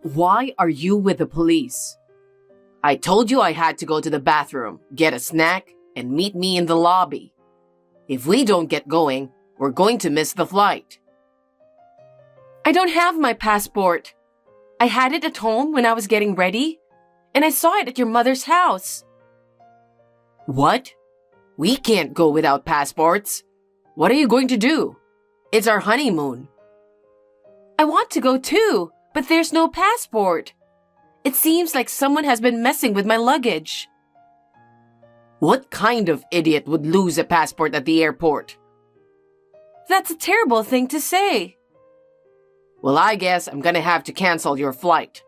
Why are you with the police? I told you I had to go to the bathroom, get a snack, and meet me in the lobby. If we don't get going, we're going to miss the flight. I don't have my passport. I had it at home when I was getting ready, and I saw it at your mother's house. What? We can't go without passports. What are you going to do? It's our honeymoon. I want to go too, but there's no passport. It seems like someone has been messing with my luggage. What kind of idiot would lose a passport at the airport? That's a terrible thing to say. Well, I guess I'm gonna have to cancel your flight.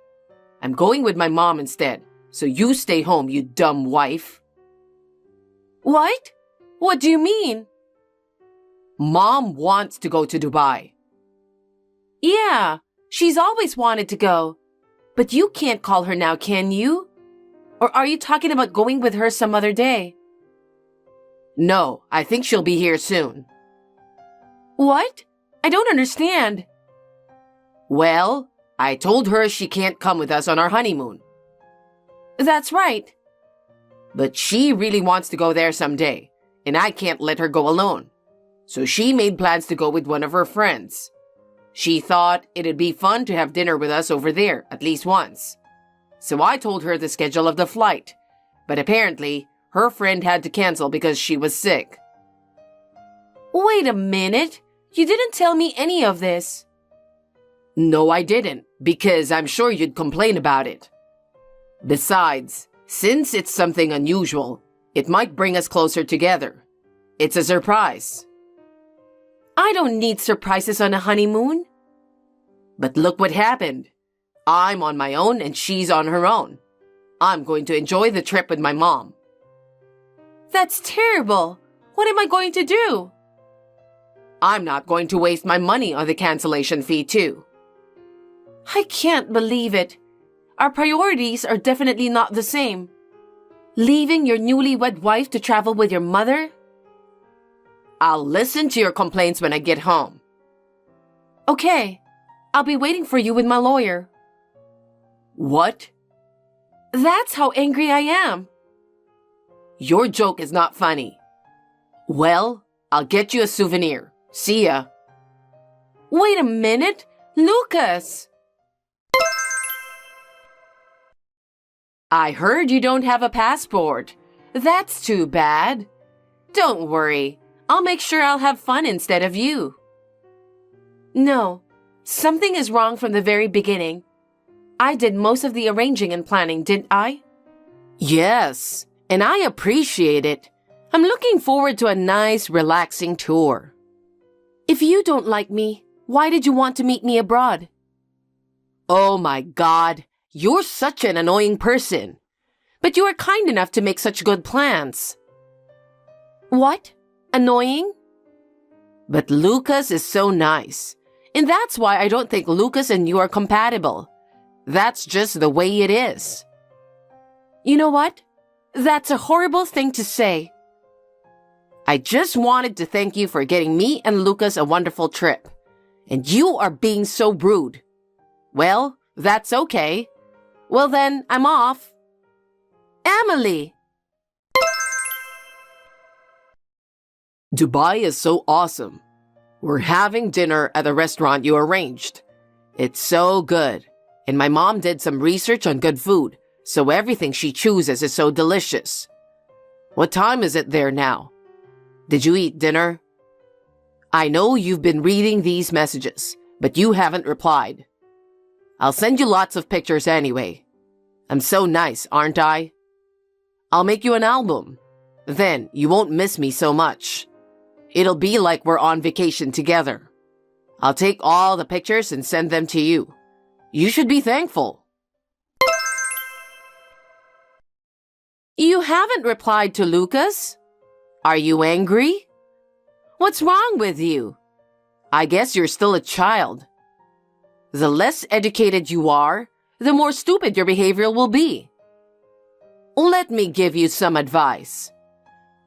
I'm going with my mom instead, so you stay home, you dumb wife. What? What do you mean? Mom wants to go to Dubai. Yeah, she's always wanted to go. But you can't call her now, can you? Or are you talking about going with her some other day? No, I think she'll be here soon. What? I don't understand. Well, I told her she can't come with us on our honeymoon. That's right. But she really wants to go there someday, and I can't let her go alone. So she made plans to go with one of her friends. She thought it'd be fun to have dinner with us over there at least once. So I told her the schedule of the flight, but apparently her friend had to cancel because she was sick. Wait a minute. You didn't tell me any of this. No, I didn't, because I'm sure you'd complain about it. Besides, since it's something unusual, it might bring us closer together. It's a surprise. I don't need surprises on a honeymoon. But look what happened. I'm on my own and she's on her own. I'm going to enjoy the trip with my mom. That's terrible. What am I going to do? I'm not going to waste my money on the cancellation fee too. I can't believe it. Our priorities are definitely not the same. Leaving your newlywed wife to travel with your mother? I'll listen to your complaints when I get home. Okay, I'll be waiting for you with my lawyer. What? That's how angry I am. Your joke is not funny. Well, I'll get you a souvenir. See ya. Wait a minute, Lucas! I heard you don't have a passport. That's too bad. Don't worry. I'll make sure I'll have fun instead of you. No, something is wrong from the very beginning. I did most of the arranging and planning, didn't I? Yes, and I appreciate it. I'm looking forward to a nice, relaxing tour. If you don't like me, why did you want to meet me abroad? Oh my God, you're such an annoying person. But you are kind enough to make such good plans. What? Annoying? But Lucas is so nice. And that's why I don't think Lucas and you are compatible. That's just the way it is. You know what? That's a horrible thing to say. I just wanted to thank you for getting me and Lucas a wonderful trip. And you are being so rude. Well, that's okay. Well then, I'm off. Emily! Dubai is so awesome. We're having dinner at a restaurant you arranged. It's so good. And my mom did some research on good food, so everything she chooses is so delicious. What time is it there now? Did you eat dinner? I know you've been reading these messages, but you haven't replied. I'll send you lots of pictures anyway. I'm so nice, aren't I? I'll make you an album. Then you won't miss me so much. It'll be like we're on vacation together. I'll take all the pictures and send them to you. You should be thankful. You haven't replied to Lucas. Are you angry? What's wrong with you? I guess you're still a child. The less educated you are, the more stupid your behavior will be. Let me give you some advice.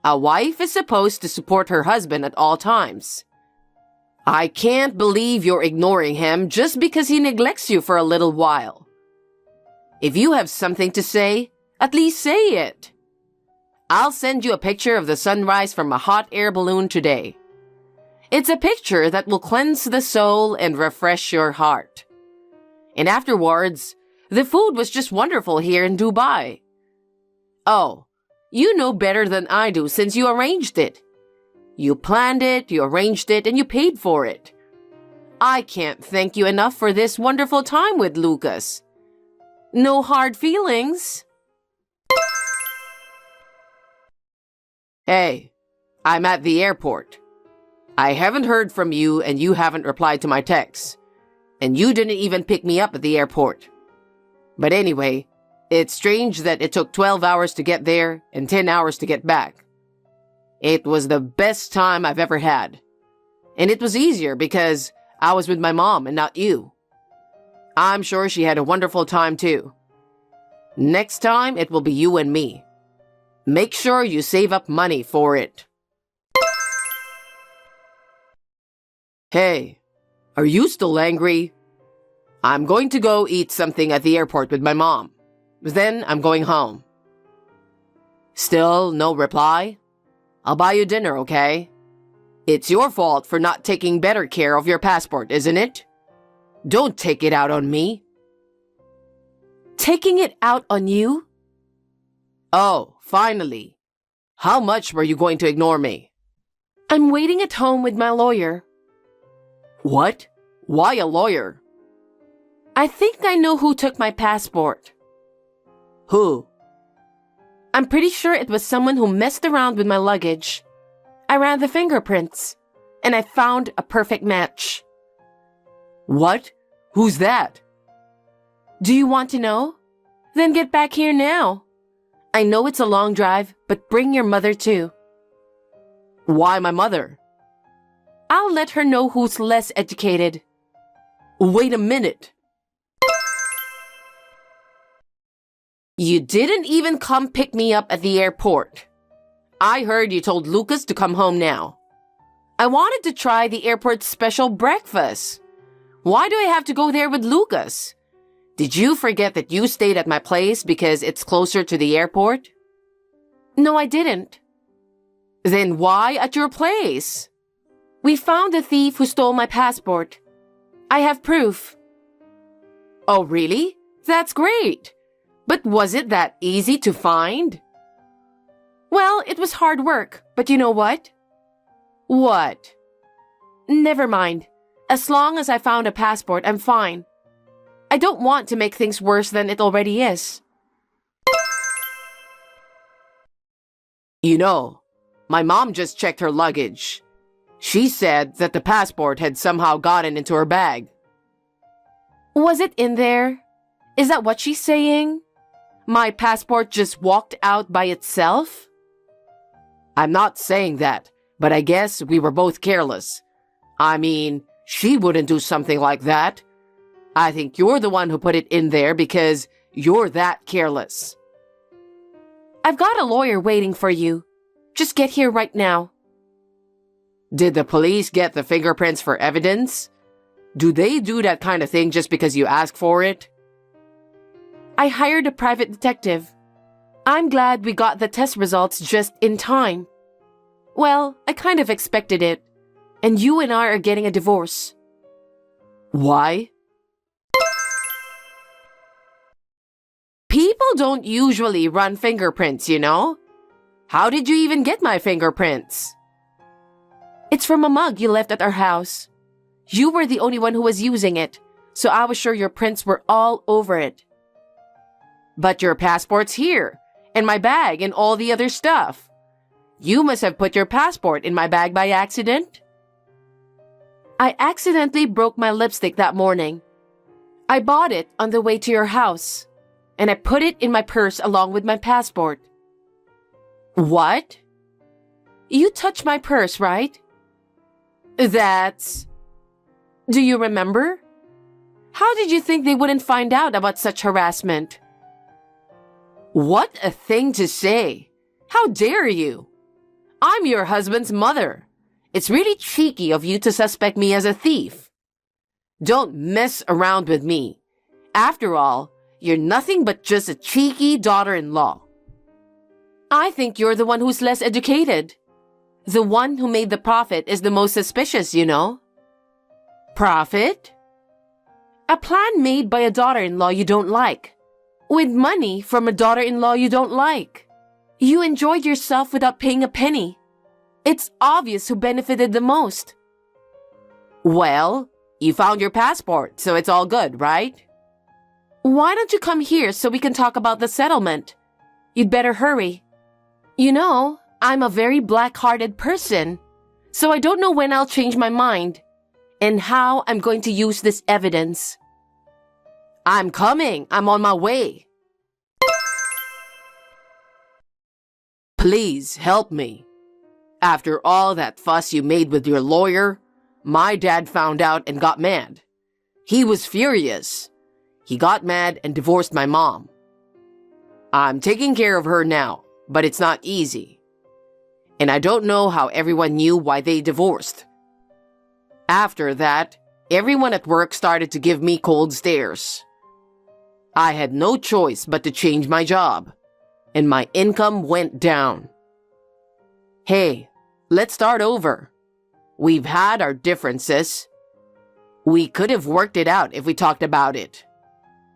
A wife is supposed to support her husband at all times. I can't believe you're ignoring him just because he neglects you for a little while. If you have something to say, at least say it. I'll send you a picture of the sunrise from a hot air balloon today. It's a picture that will cleanse the soul and refresh your heart. And afterwards, the food was just wonderful here in Dubai. Oh, you know better than I do since you arranged it. You planned it, you arranged it, and you paid for it. I can't thank you enough for this wonderful time with Lucas. No hard feelings. Hey, I'm at the airport. I haven't heard from you and you haven't replied to my texts. And you didn't even pick me up at the airport. But anyway, it's strange that it took 12 hours to get there and 10 hours to get back. It was the best time I've ever had. And it was easier because I was with my mom and not you. I'm sure she had a wonderful time too. Next time, it will be you and me. Make sure you save up money for it. Hey, are you still angry? I'm going to go eat something at the airport with my mom. Then I'm going home. Still no reply? I'll buy you dinner, okay? It's your fault for not taking better care of your passport, isn't it? Don't take it out on me. Taking it out on you? Oh, finally. How much were you going to ignore me? I'm waiting at home with my lawyer. What? Why a lawyer? I think I know who took my passport. Who? I'm pretty sure it was someone who messed around with my luggage. I ran the fingerprints, and I found a perfect match. What? Who's that? Do you want to know? Then get back here now. I know it's a long drive, but bring your mother too. Why my mother? I'll let her know who's less educated. Wait a minute. You didn't even come pick me up at the airport. I heard you told Lucas to come home now. I wanted to try the airport's special breakfast. Why do I have to go there with Lucas? Did you forget that you stayed at my place because it's closer to the airport? No, I didn't. Then why at your place? We found a thief who stole my passport. I have proof. Oh, really? That's great. But was it that easy to find? Well, it was hard work, but you know what? What? Never mind. As long as I found a passport, I'm fine. I don't want to make things worse than it already is. You know, my mom just checked her luggage. She said that the passport had somehow gotten into her bag. Was it in there? Is that what she's saying? My passport just walked out by itself? I'm not saying that, but I guess we were both careless. I mean, she wouldn't do something like that. I think you're the one who put it in there because you're that careless. I've got a lawyer waiting for you. Just get here right now. Did the police get the fingerprints for evidence? Do they do that kind of thing just because you ask for it? I hired a private detective. I'm glad we got the test results just in time. Well, I kind of expected it. And you and I are getting a divorce. Why? People don't usually run fingerprints, you know? How did you even get my fingerprints? It's from a mug you left at our house. You were the only one who was using it, so I was sure your prints were all over it. But your passport's here, and my bag and all the other stuff. You must have put your passport in my bag by accident. I accidentally broke my lipstick that morning. I bought it on the way to your house, and I put it in my purse along with my passport. What? You touched my purse, right? That's... Do you remember? How did you think they wouldn't find out about such harassment? What a thing to say. How dare you? I'm your husband's mother. It's really cheeky of you to suspect me as a thief. Don't mess around with me. After all, you're nothing but just a cheeky daughter-in-law. I think you're the one who's less educated. The one who made the profit is the most suspicious, you know. Profit? A plan made by a daughter-in-law you don't like. With money from a daughter-in-law you don't like. You enjoyed yourself without paying a penny. It's obvious who benefited the most. Well, you found your passport, so it's all good, right? Why don't you come here so we can talk about the settlement? You'd better hurry. You know, I'm a very black-hearted person, so I don't know when I'll change my mind and how I'm going to use this evidence. I'm coming. I'm on my way. Please help me. After all that fuss you made with your lawyer, my dad found out and got mad. He was furious. He got mad and divorced my mom. I'm taking care of her now, but it's not easy. And I don't know how everyone knew why they divorced. After that, everyone at work started to give me cold stares. I had no choice but to change my job, and my income went down. Hey, let's start over. We've had our differences. We could have worked it out if we talked about it.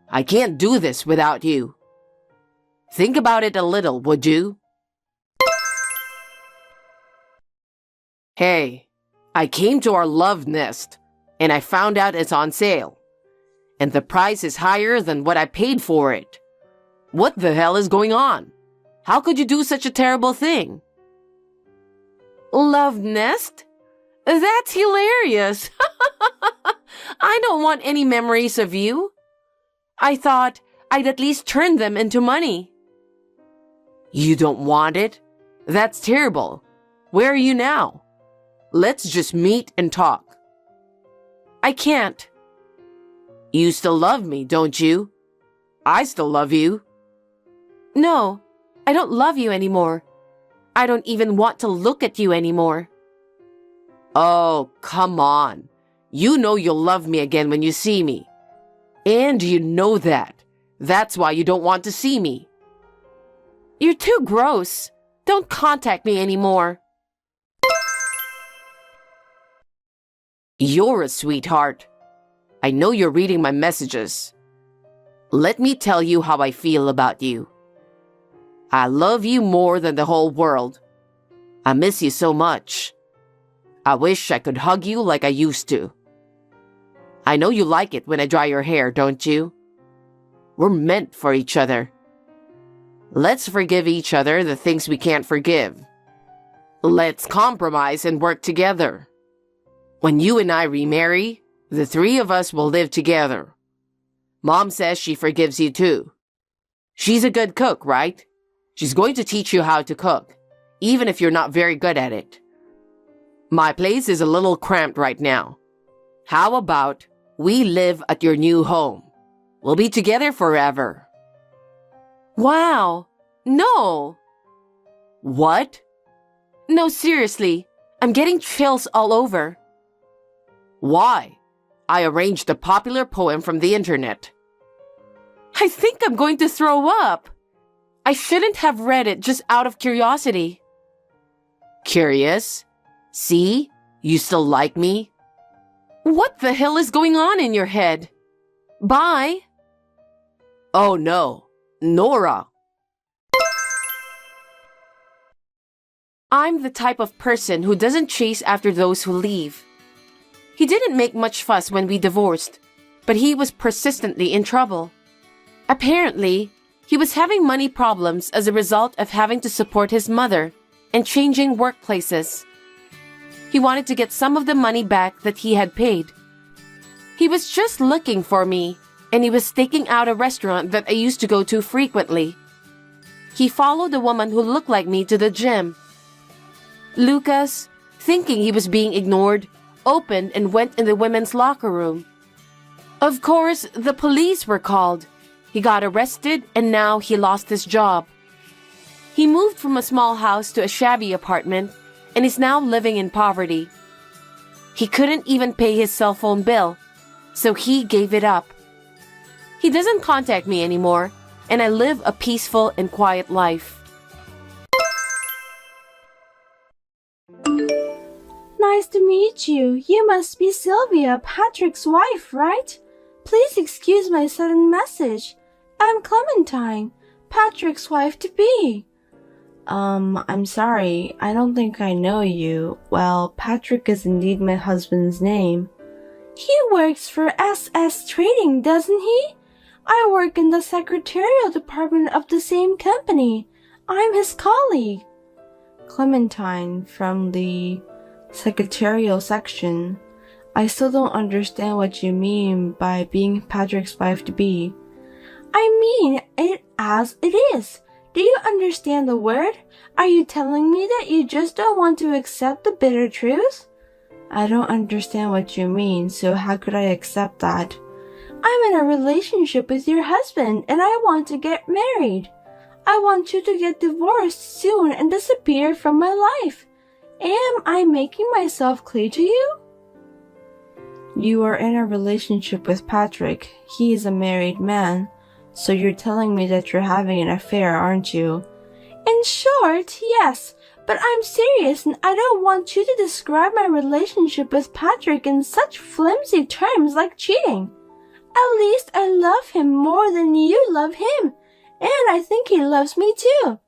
I can't do this without you. Think about it a little, would you? Hey, I came to our love nest, and I found out it's on sale. And the price is higher than what I paid for it. What the hell is going on? How could you do such a terrible thing? Love nest? That's hilarious. I don't want any memories of you. I thought I'd at least turn them into money. You don't want it? That's terrible. Where are you now? Let's just meet and talk. I can't. You still love me, don't you? I still love you. No, I don't love you anymore. I don't even want to look at you anymore. Oh, come on. You know you'll love me again when you see me. And you know that. That's why you don't want to see me. You're too gross. Don't contact me anymore. You're a sweetheart. I know you're reading my messages. Let me tell you how I feel about you. I love you more than the whole world. I miss you so much. I wish I could hug you like I used to. I know you like it when I dry your hair, don't you? We're meant for each other. Let's forgive each other the things we can't forgive. Let's compromise and work together. When you and I remarry, the three of us will live together. Mom says she forgives you too. She's a good cook, right? She's going to teach you how to cook, even if you're not very good at it. My place is a little cramped right now. How about we live at your new home? We'll be together forever. Wow. No. What? No, seriously. I'm getting chills all over. Why? I arranged a popular poem from the internet. I think I'm going to throw up. I shouldn't have read it just out of curiosity. Curious? See? You still like me? What the hell is going on in your head? Bye. Oh no. Nora. I'm the type of person who doesn't chase after those who leave. He didn't make much fuss when we divorced, but he was persistently in trouble. Apparently, he was having money problems as a result of having to support his mother and changing workplaces. He wanted to get some of the money back that he had paid. He was just looking for me, and he was staking out a restaurant that I used to go to frequently. He followed a woman who looked like me to the gym. Lucas, thinking he was being ignored, opened and went in the women's locker room. Of course, the police were called. He got arrested and now he lost his job. He moved from a small house to a shabby apartment and is now living in poverty. He couldn't even pay his cell phone bill, so he gave it up. He doesn't contact me anymore, and I live a peaceful and quiet life. Nice to meet you. You must be Sylvia, Patrick's wife, right? Please excuse my sudden message. I'm Clementine, Patrick's wife-to-be. I'm sorry. I don't think I know you. Well, Patrick is indeed my husband's name. He works for SS Trading, doesn't he? I work in the secretarial department of the same company. I'm his colleague. Clementine from the secretarial section. I still don't understand what you mean by being Patrick's wife-to-be. I mean it as it is. Do you understand the word? Are you telling me that you just don't want to accept the bitter truth? I don't understand what you mean, so how could I accept that? I'm in a relationship with your husband and I want to get married. I want you to get divorced soon and disappear from my life. Am I making myself clear to you? You are in a relationship with Patrick. He is a married man. So you're telling me that you're having an affair, aren't you? In short, yes. But I'm serious and I don't want you to describe my relationship with Patrick in such flimsy terms like cheating. At least I love him more than you love him. And I think he loves me too.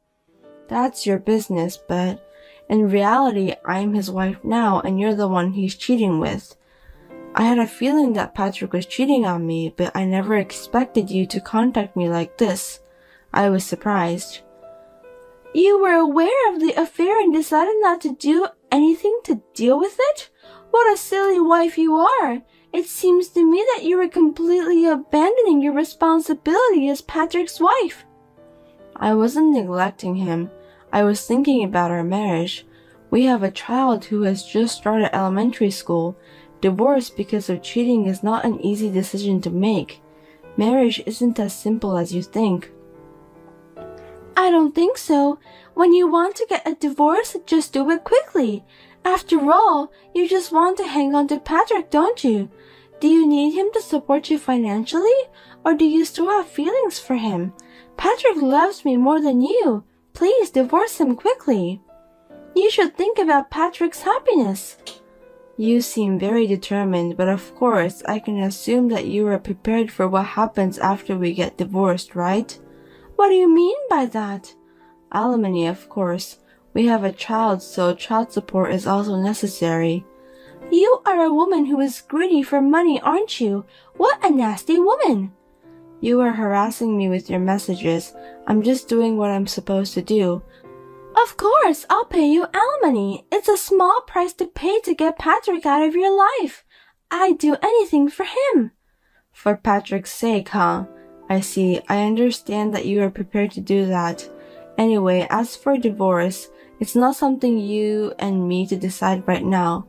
That's your business, but in reality, I'm his wife now and you're the one he's cheating with. I had a feeling that Patrick was cheating on me, but I never expected you to contact me like this. I was surprised. You were aware of the affair and decided not to do anything to deal with it? What a silly wife you are. It seems to me that you were completely abandoning your responsibility as Patrick's wife. I wasn't neglecting him. I was thinking about our marriage. We have a child who has just started elementary school. Divorce because of cheating is not an easy decision to make. Marriage isn't as simple as you think. I don't think so. When you want to get a divorce, just do it quickly. After all, you just want to hang on to Patrick, don't you? Do you need him to support you financially? Or do you still have feelings for him? Patrick loves me more than you. Please divorce him quickly. You should think about Patrick's happiness. You seem very determined, but of course, I can assume that you are prepared for what happens after we get divorced, right? What do you mean by that? Alimony, of course. We have a child, so child support is also necessary. You are a woman who is greedy for money, aren't you? What a nasty woman! You are harassing me with your messages. I'm just doing what I'm supposed to do. Of course, I'll pay you alimony. It's a small price to pay to get Patrick out of your life. I'd do anything for him. For Patrick's sake, huh? I see. I understand that you are prepared to do that. Anyway, as for divorce, it's not something you and me to decide right now.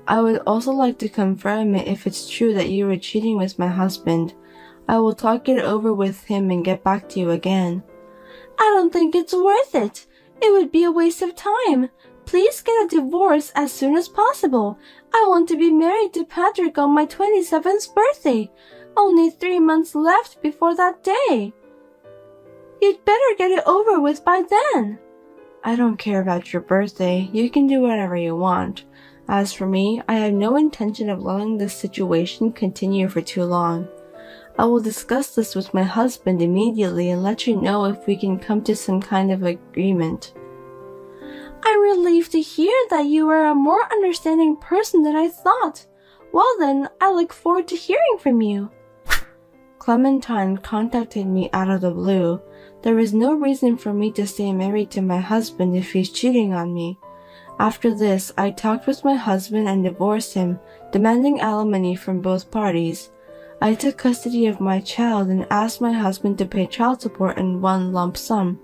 I would also like to confirm it if it's true that you were cheating with my husband. I will talk it over with him and get back to you again. I don't think it's worth it. It would be a waste of time. Please get a divorce as soon as possible. I want to be married to Patrick on my 27th birthday. Only 3 months left before that day. You'd better get it over with by then. I don't care about your birthday. You can do whatever you want. As for me, I have no intention of letting this situation continue for too long. I will discuss this with my husband immediately and let you know if we can come to some kind of agreement. I'm relieved to hear that you are a more understanding person than I thought. Well then, I look forward to hearing from you. Clementine contacted me out of the blue. There is no reason for me to stay married to my husband if he's cheating on me. After this, I talked with my husband and divorced him, demanding alimony from both parties. I took custody of my child and asked my husband to pay child support in one lump sum.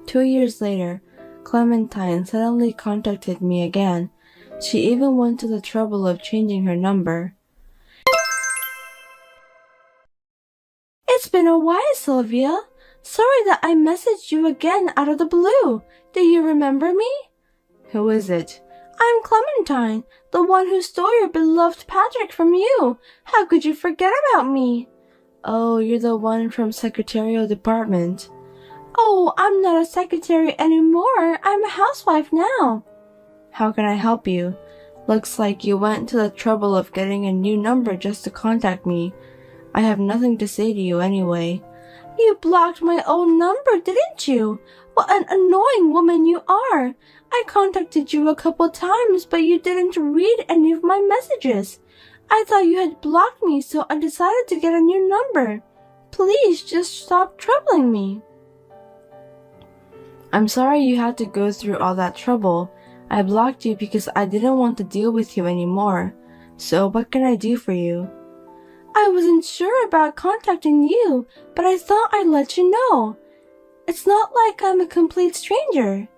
2 years later, Clementine suddenly contacted me again. She even went to the trouble of changing her number. It's been a while, Sylvia. Sorry that I messaged you again out of the blue. Do you remember me? Who is it? I'm Clementine, the one who stole your beloved Patrick from you. How could you forget about me? Oh, you're the one from Secretarial Department. Oh, I'm not a secretary anymore. I'm a housewife now. How can I help you? Looks like you went to the trouble of getting a new number just to contact me. I have nothing to say to you anyway. You blocked my old number, didn't you? What an annoying woman you are. I contacted you a couple times, but you didn't read any of my messages. I thought you had blocked me, so I decided to get a new number. Please just stop troubling me. I'm sorry you had to go through all that trouble. I blocked you because I didn't want to deal with you anymore. So what can I do for you? I wasn't sure about contacting you, but I thought I'd let you know. It's not like I'm a complete stranger.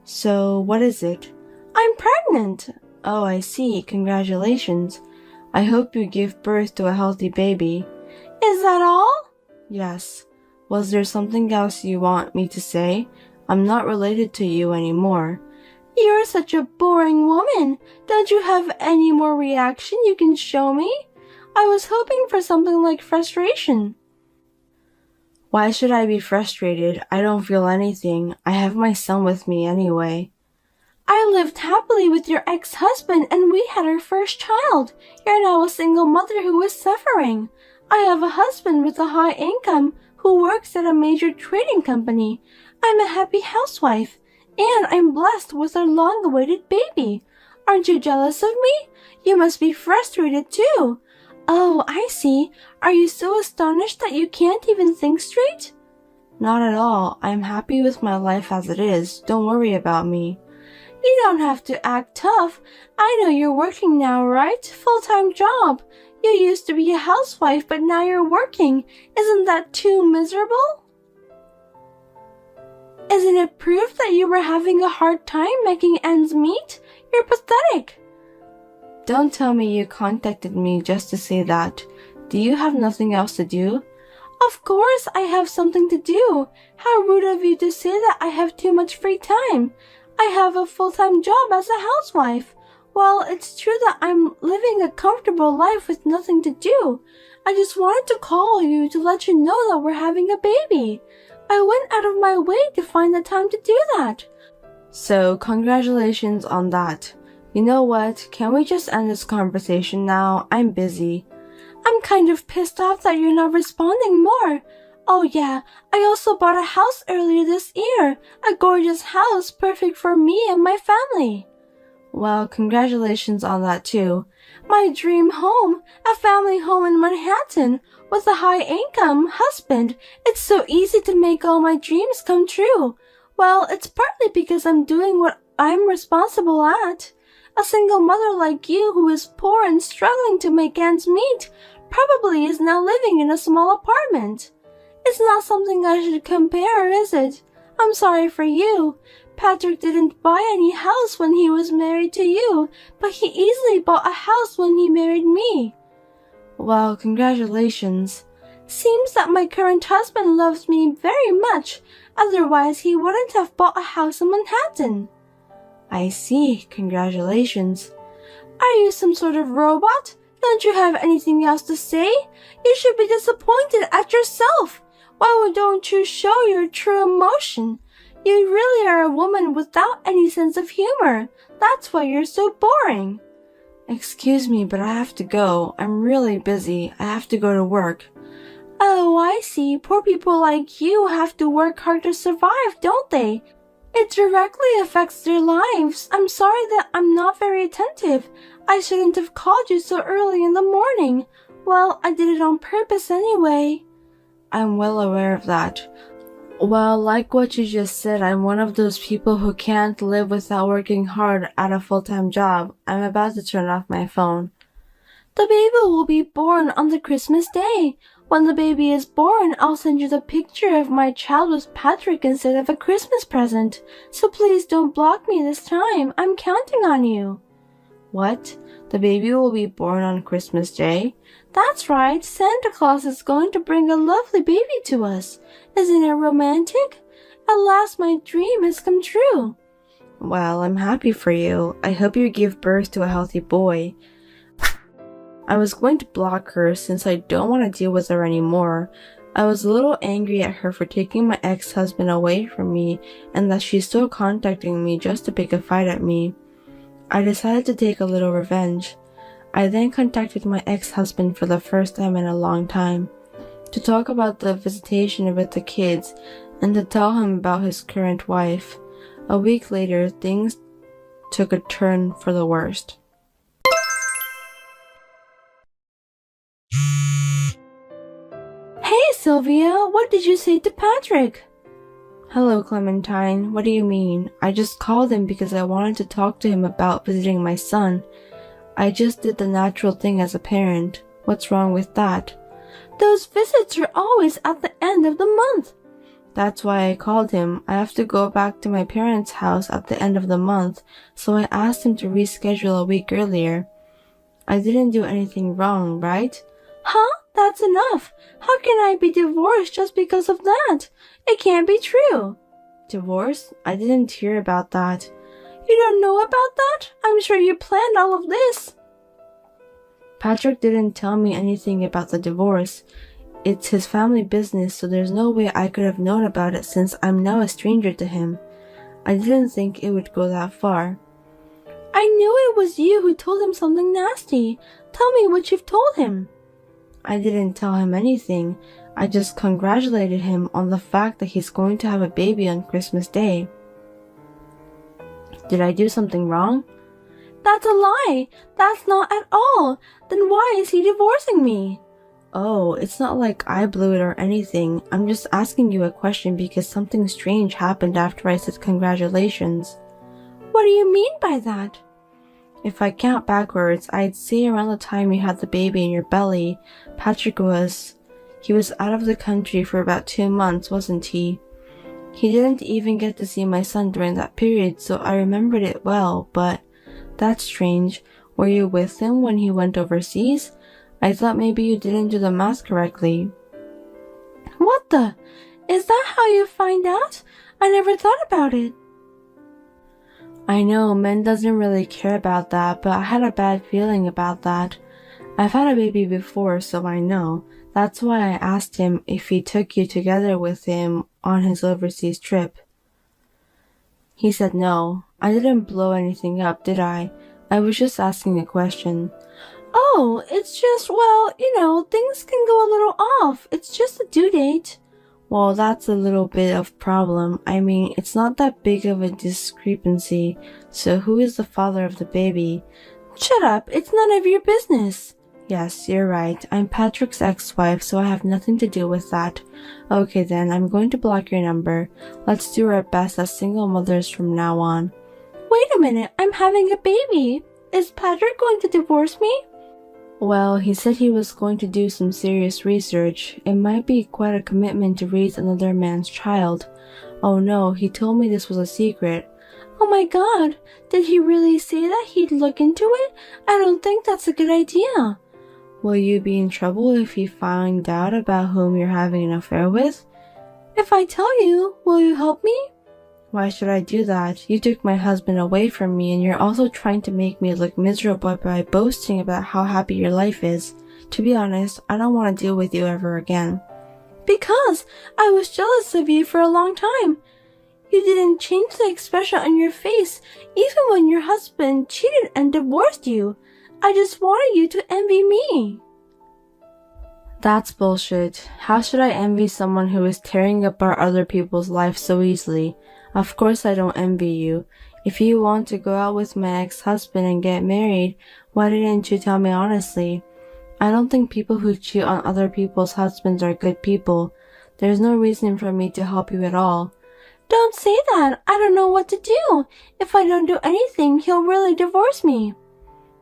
So what is it? I'm pregnant. Oh, I see. Congratulations. I hope you give birth to a healthy baby. Is that all? Yes. Was there something else you want me to say? I'm not related to you anymore. You're such a boring woman. Don't you have any more reaction you can show me? I was hoping for something like frustration. Why should I be frustrated? I don't feel anything. I have my son with me anyway. I lived happily with your ex-husband and we had our first child. You're now a single mother who is suffering. I have a husband with a high income who works at a major trading company. I'm a happy housewife. And I'm blessed with a long-awaited baby. Aren't you jealous of me? You must be frustrated too. Oh, I see. Are you so astonished that you can't even think straight? Not at all. I'm happy with my life as it is. Don't worry about me. You don't have to act tough. I know you're working now, right? Full-time job. You used to be a housewife, but now you're working. Isn't that too miserable? Isn't it proof that you were having a hard time making ends meet? You're pathetic. Don't tell me you contacted me just to say that. Do you have nothing else to do? Of course I have something to do. How rude of you to say that I have too much free time. I have a full-time job as a housewife. Well, it's true that I'm living a comfortable life with nothing to do. I just wanted to call you to let you know that we're having a baby. I went out of my way to find the time to do that. So, congratulations on that. You know what? Can we just end this conversation now? I'm busy. I'm kind of pissed off that you're not responding more. Oh yeah, I also bought a house earlier this year. A gorgeous house, perfect for me and my family. Well, congratulations on that too. My dream home, a family home in Manhattan, with a high-income husband. It's so easy to make all my dreams come true. Well, it's partly because I'm doing what I'm responsible at. A single mother like you who is poor and struggling to make ends meet probably is now living in a small apartment. It's not something I should compare, is it? I'm sorry for you. Patrick didn't buy any house when he was married to you, but he easily bought a house when he married me. Well, congratulations. Seems that my current husband loves me very much, otherwise he wouldn't have bought a house in Manhattan. I see. Congratulations. Are you some sort of robot? Don't you have anything else to say? You should be disappointed at yourself. Why don't you show your true emotion? You really are a woman without any sense of humor. That's why you're so boring. Excuse me, but I have to go. I'm really busy. I have to go to work. Oh, I see. Poor people like you have to work hard to survive, don't they? It directly affects their lives. I'm sorry that I'm not very attentive. I shouldn't have called you so early in the morning. Well, I did it on purpose anyway. I'm well aware of that. Well, like what you just said, I'm one of those people who can't live without working hard at a full-time job. I'm about to turn off my phone. The baby will be born on the Christmas day. When the baby is born, I'll send you the picture of my child with Patrick instead of a Christmas present. So please don't block me this time. I'm counting on you. What? The baby will be born on Christmas Day? That's right. Santa Claus is going to bring a lovely baby to us. Isn't it romantic? At last my dream has come true. Well, I'm happy for you. I hope you give birth to a healthy boy. I was going to block her since I don't want to deal with her anymore. I was a little angry at her for taking my ex-husband away from me and that she's still contacting me just to pick a fight at me. I decided to take a little revenge. I then contacted my ex-husband for the first time in a long time to talk about the visitation with the kids and to tell him about his current wife. A week later, things took a turn for the worst. Hey Sylvia, what did you say to Patrick? Hello Clementine, what do you mean? I just called him because I wanted to talk to him about visiting my son. I just did the natural thing as a parent. What's wrong with that? Those visits are always at the end of the month. That's why I called him. I have to go back to my parents' house at the end of the month, so I asked him to reschedule a week earlier. I didn't do anything wrong, right? Huh? That's enough. How can I be divorced just because of that? It can't be true. Divorce? I didn't hear about that. You don't know about that? I'm sure you planned all of this. Patrick didn't tell me anything about the divorce. It's his family business, so there's no way I could have known about it since I'm now a stranger to him. I didn't think it would go that far. I knew it was you who told him something nasty. Tell me what you've told him. I didn't tell him anything. I just congratulated him on the fact that he's going to have a baby on Christmas Day. Did I do something wrong? That's a lie. That's not at all. Then why is he divorcing me? Oh, it's not like I blew it or anything. I'm just asking you a question because something strange happened after I said congratulations. What do you mean by that? If I count backwards, I'd say around the time you had the baby in your belly, Patrick was out of the country for about 2 months, wasn't he? He didn't even get to see my son during that period, so I remembered it well, but that's strange. Were you with him when he went overseas? I thought maybe you didn't do the math correctly. What the? Is that how you find out? I never thought about it. I know, men doesn't really care about that, but I had a bad feeling about that. I've had a baby before, so I know. That's why I asked him if he took you together with him on his overseas trip. He said no. I didn't blow anything up, did I? I was just asking a question. Oh, it's just, well, things can go a little off. It's just a due date. Well, that's a little bit of problem. I mean, it's not that big of a discrepancy. So who is the father of the baby? Shut up, it's none of your business. Yes, you're right. I'm Patrick's ex-wife, so I have nothing to do with that. Okay then, I'm going to block your number. Let's do our best as single mothers from now on. Wait a minute, I'm having a baby. Is Patrick going to divorce me? Well, he said he was going to do some serious research. It might be quite a commitment to raise another man's child. Oh no, he told me this was a secret. Oh my god, did he really say that he'd look into it? I don't think that's a good idea. Will you be in trouble if he finds out about whom you're having an affair with? If I tell you, will you help me? Why should I do that? You took my husband away from me and you're also trying to make me look miserable by boasting about how happy your life is. To be honest, I don't want to deal with you ever again. Because I was jealous of you for a long time. You didn't change the expression on your face even when your husband cheated and divorced you. I just wanted you to envy me. That's bullshit. How should I envy someone who is tearing apart other people's lives so easily? Of course I don't envy you. If you want to go out with my ex-husband and get married, why didn't you tell me honestly? I don't think people who cheat on other people's husbands are good people. There's no reason for me to help you at all. Don't say that. I don't know what to do. If I don't do anything, he'll really divorce me.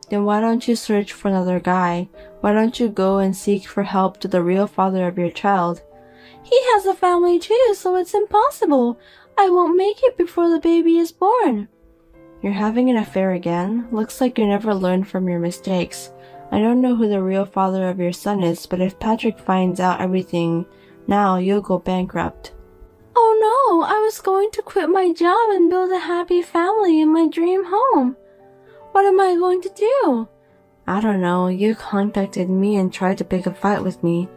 Then why don't you search for another guy? Why don't you go and seek for help to the real father of your child? He has a family too, so it's impossible. I won't make it before the baby is born. You're having an affair again? Looks like you never learned from your mistakes. I don't know who the real father of your son is, but if Patrick finds out everything now, you'll go bankrupt. Oh no, I was going to quit my job and build a happy family in my dream home. What am I going to do? I don't know, you contacted me and tried to pick a fight with me.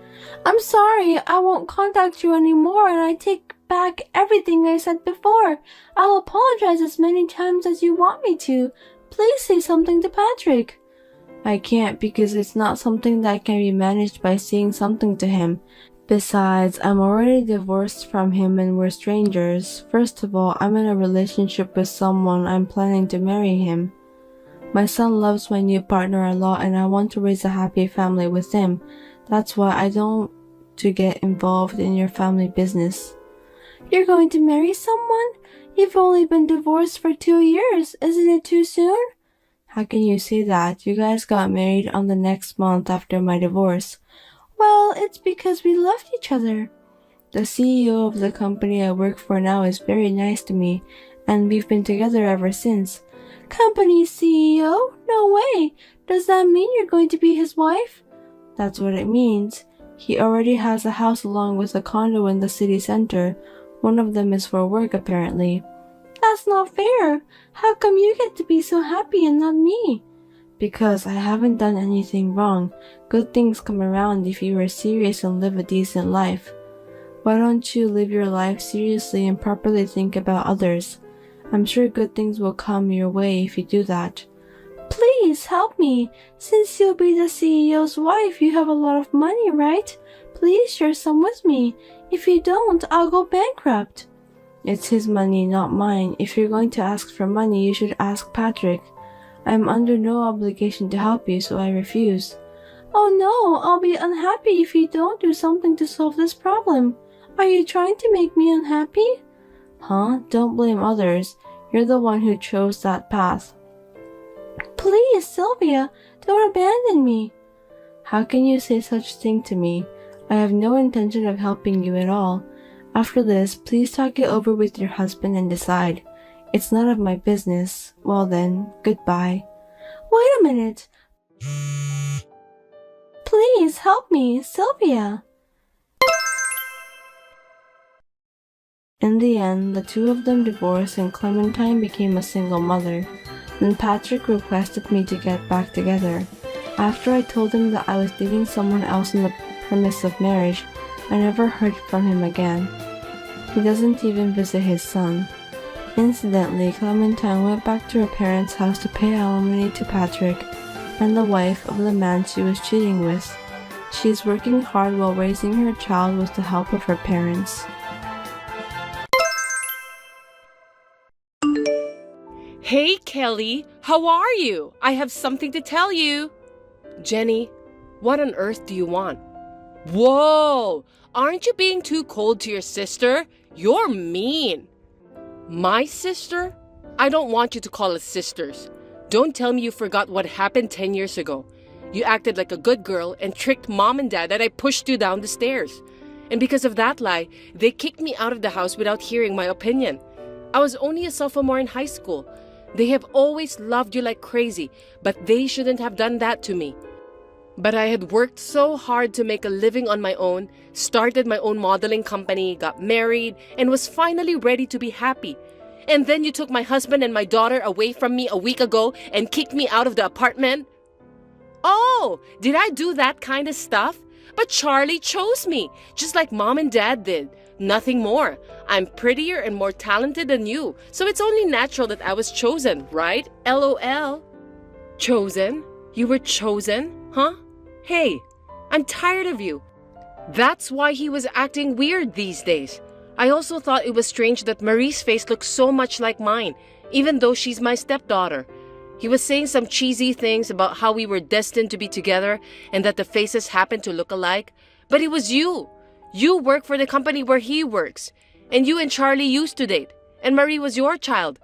I'm sorry, I won't contact you anymore and I take back everything I said before. I'll apologize as many times as you want me to. Please say something to Patrick. I can't because it's not something that can be managed by saying something to him. Besides, I'm already divorced from him and we're strangers. First of all, I'm in a relationship with someone. I'm planning to marry him. My son loves my new partner a lot and I want to raise a happy family with him. That's why I don't to get involved in your family business. You're going to marry someone? You've only been divorced for 2 years. Isn't it too soon? How can you say that? You guys got married on the next month after my divorce. Well, it's because we loved each other. The CEO of the company I work for now is very nice to me, and we've been together ever since. Company CEO? No way! Does that mean you're going to be his wife? That's what it means. He already has a house along with a condo in the city center. One of them is for work, apparently. That's not fair. How come you get to be so happy and not me? Because I haven't done anything wrong. Good things come around if you are serious and live a decent life. Why don't you live your life seriously and properly think about others? I'm sure good things will come your way if you do that. Please help me. Since you'll be the CEO's wife, you have a lot of money, right? Please share some with me. If you don't, I'll go bankrupt. It's his money, not mine. If you're going to ask for money, you should ask Patrick. I'm under no obligation to help you, so I refuse. Oh no, I'll be unhappy if you don't do something to solve this problem. Are you trying to make me unhappy? Huh? Don't blame others. You're the one who chose that path. Please, Sylvia, don't abandon me. How can you say such thing to me? I have no intention of helping you at all. After this, please talk it over with your husband and decide. It's none of my business. Well then, goodbye. Wait a minute. Please help me, Sylvia. In the end, the two of them divorced and Clementine became a single mother. Then Patrick requested me to get back together. After I told him that I was dating someone else on the premise of marriage, I never heard from him again. He doesn't even visit his son. Incidentally, Clementine went back to her parents' house to pay alimony to Patrick and the wife of the man she was cheating with. She is working hard while raising her child with the help of her parents. Hey, Kelly, how are you? I have something to tell you. Jenny, what on earth do you want? Whoa, aren't you being too cold to your sister? You're mean. My sister? I don't want you to call us sisters. Don't tell me you forgot what happened 10 years ago. You acted like a good girl and tricked mom and dad that I pushed you down the stairs. And because of that lie, they kicked me out of the house without hearing my opinion. I was only a sophomore in high school. They have always loved you like crazy, but they shouldn't have done that to me. But I had worked so hard to make a living on my own, started my own modeling company, got married, and was finally ready to be happy. And then you took my husband and my daughter away from me a week ago and kicked me out of the apartment? Oh, did I do that kind of stuff? But Charlie chose me, just like mom and dad did. Nothing more. I'm prettier and more talented than you, so it's only natural that I was chosen, right? LOL. Chosen? You were chosen? Huh? Hey, I'm tired of you. That's why he was acting weird these days. I also thought it was strange that Marie's face looks so much like mine, even though she's my stepdaughter. He was saying some cheesy things about how we were destined to be together and that the faces happened to look alike. But it was you. You work for the company where he works. And you and Charlie used to date. And Marie was your child.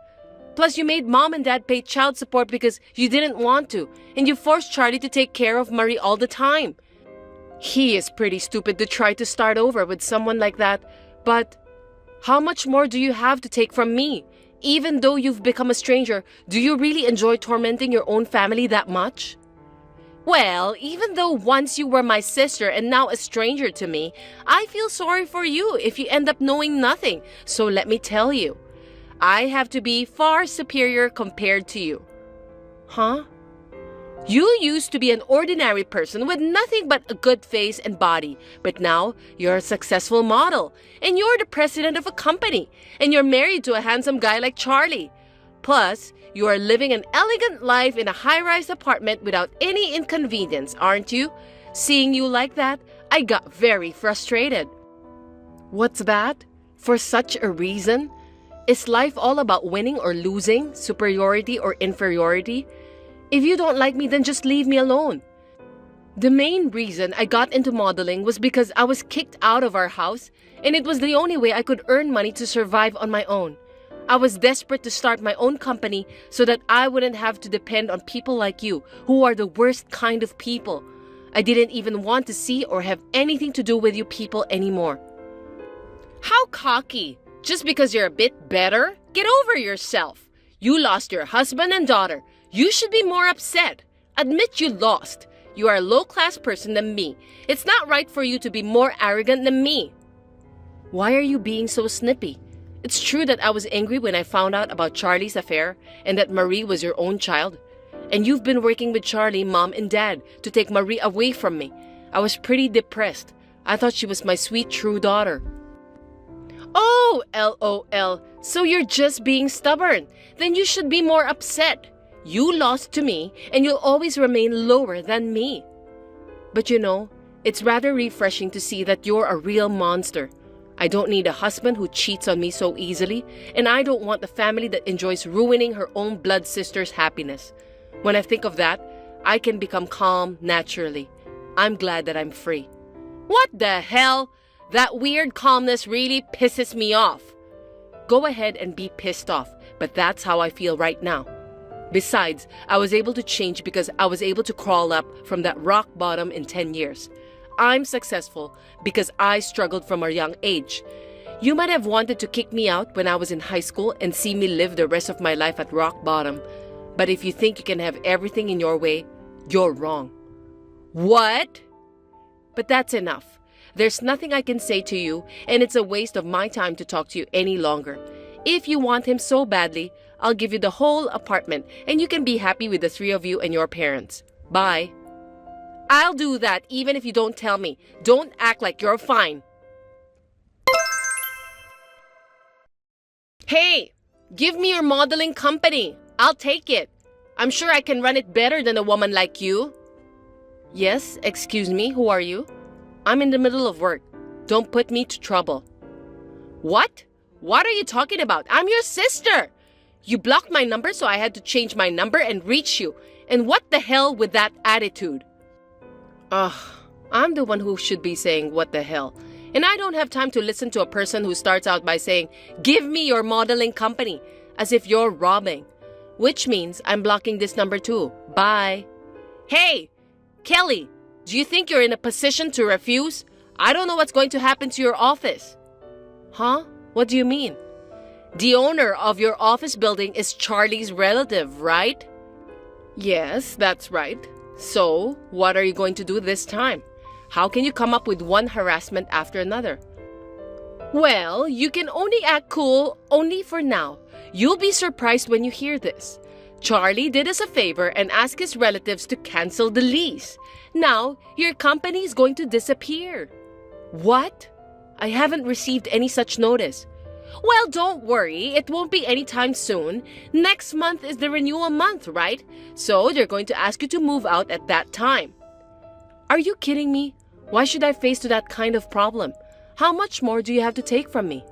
Plus, you made mom and dad pay child support because you didn't want to. And you forced Charlie to take care of Marie all the time. He is pretty stupid to try to start over with someone like that. But how much more do you have to take from me? Even though you've become a stranger, do you really enjoy tormenting your own family that much? Well, even though once you were my sister and now a stranger to me, I feel sorry for you if you end up knowing nothing. So let me tell you, I have to be far superior compared to you. Huh? You used to be an ordinary person with nothing but a good face and body, but now you're a successful model, and you're the president of a company, and you're married to a handsome guy like Charlie. Plus, you are living an elegant life in a high-rise apartment without any inconvenience, aren't you? Seeing you like that, I got very frustrated. What's that? For such a reason? Is life all about winning or losing, superiority or inferiority? If you don't like me, then just leave me alone. The main reason I got into modeling was because I was kicked out of our house, and it was the only way I could earn money to survive on my own. I was desperate to start my own company so that I wouldn't have to depend on people like you, who are the worst kind of people. I didn't even want to see or have anything to do with you people anymore. How cocky! Just because you're a bit better? Get over yourself. You lost your husband and daughter. You should be more upset. Admit you lost. You are a low-class person than me. It's not right for you to be more arrogant than me. Why are you being so snippy? It's true that I was angry when I found out about Charlie's affair and that Marie was your own child. And you've been working with Charlie, Mom, and Dad to take Marie away from me. I was pretty depressed. I thought she was my sweet, true daughter. Oh, LOL. So you're just being stubborn. Then you should be more upset. You lost to me, and you'll always remain lower than me. But you know, it's rather refreshing to see that you're a real monster. I don't need a husband who cheats on me so easily, and I don't want a family that enjoys ruining her own blood sister's happiness. When I think of that, I can become calm naturally. I'm glad that I'm free. What the hell? That weird calmness really pisses me off. Go ahead and be pissed off, but that's how I feel right now. Besides, I was able to change because I was able to crawl up from that rock bottom in 10 years. I'm successful because I struggled from a young age. You might have wanted to kick me out when I was in high school and see me live the rest of my life at rock bottom. But if you think you can have everything in your way, you're wrong. What? But that's enough. There's nothing I can say to you, and it's a waste of my time to talk to you any longer. If you want him so badly, I'll give you the whole apartment, and you can be happy with the three of you and your parents. Bye. I'll do that even if you don't tell me. Don't act like you're fine. Hey, give me your modeling company. I'll take it. I'm sure I can run it better than a woman like you. Yes, excuse me, who are you? I'm in the middle of work. Don't put me to trouble. What? What are you talking about? I'm your sister. You blocked my number, so I had to change my number and reach you. And what the hell with that attitude? I'm the one who should be saying what the hell. And I don't have time to listen to a person who starts out by saying, give me your modeling company, as if you're robbing. Which means I'm blocking this number too. Bye. Hey, Kelly, do you think you're in a position to refuse? I don't know what's going to happen to your office. Huh? What do you mean? The owner of your office building is Charlie's relative, right? Yes, that's right. So, what are you going to do this time? How can you come up with one harassment after another? Well, you can only act cool only for now. You'll be surprised when you hear this. Charlie did us a favor and asked his relatives to cancel the lease. Now, your company is going to disappear. What? I haven't received any such notice. Well, don't worry. It won't be anytime soon. Next month is the renewal month, right? So they're going to ask you to move out at that time. Are you kidding me? Why should I face that kind of problem? How much more do you have to take from me?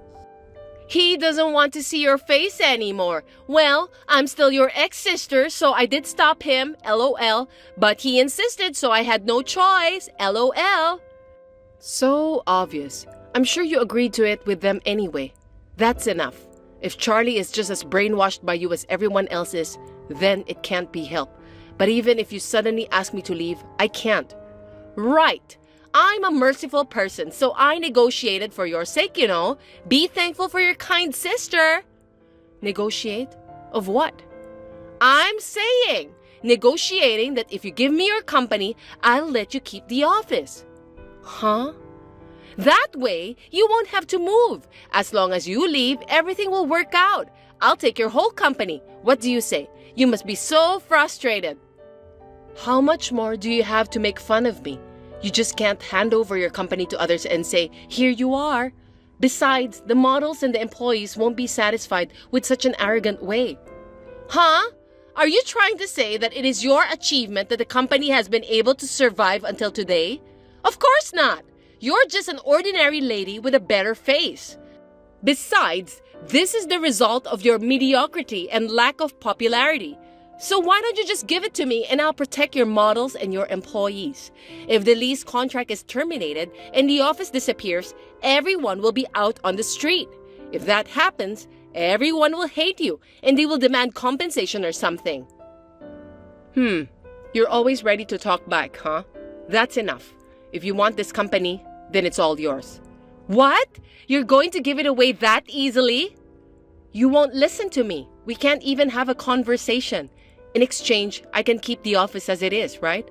He doesn't want to see your face anymore. Well, I'm still your ex-sister, so I did stop him, LOL. But he insisted, so I had no choice, LOL. So obvious. I'm sure you agreed to it with them anyway. That's enough. If Charlie is just as brainwashed by you as everyone else is, then it can't be helped. But even if you suddenly ask me to leave, I can't. Right. I'm a merciful person, so I negotiated for your sake, you know. Be thankful for your kind sister. Negotiate? Of what? I'm saying, negotiating that if you give me your company, I'll let you keep the office. Huh? That way, you won't have to move. As long as you leave, everything will work out. I'll take your whole company. What do you say? You must be so frustrated. How much more do you have to make fun of me? You just can't hand over your company to others and say, here you are. Besides, the models and the employees won't be satisfied with such an arrogant way. Huh? Are you trying to say that it is your achievement that the company has been able to survive until today? Of course not. You're just an ordinary lady with a better face. Besides, this is the result of your mediocrity and lack of popularity. So why don't you just give it to me and I'll protect your models and your employees? If the lease contract is terminated and the office disappears, everyone will be out on the street. If that happens, everyone will hate you and they will demand compensation or something. You're always ready to talk back, huh? That's enough. If you want this company, then it's all yours. What? You're going to give it away that easily? You won't listen to me. We can't even have a conversation. In exchange, I can keep the office as it is, right?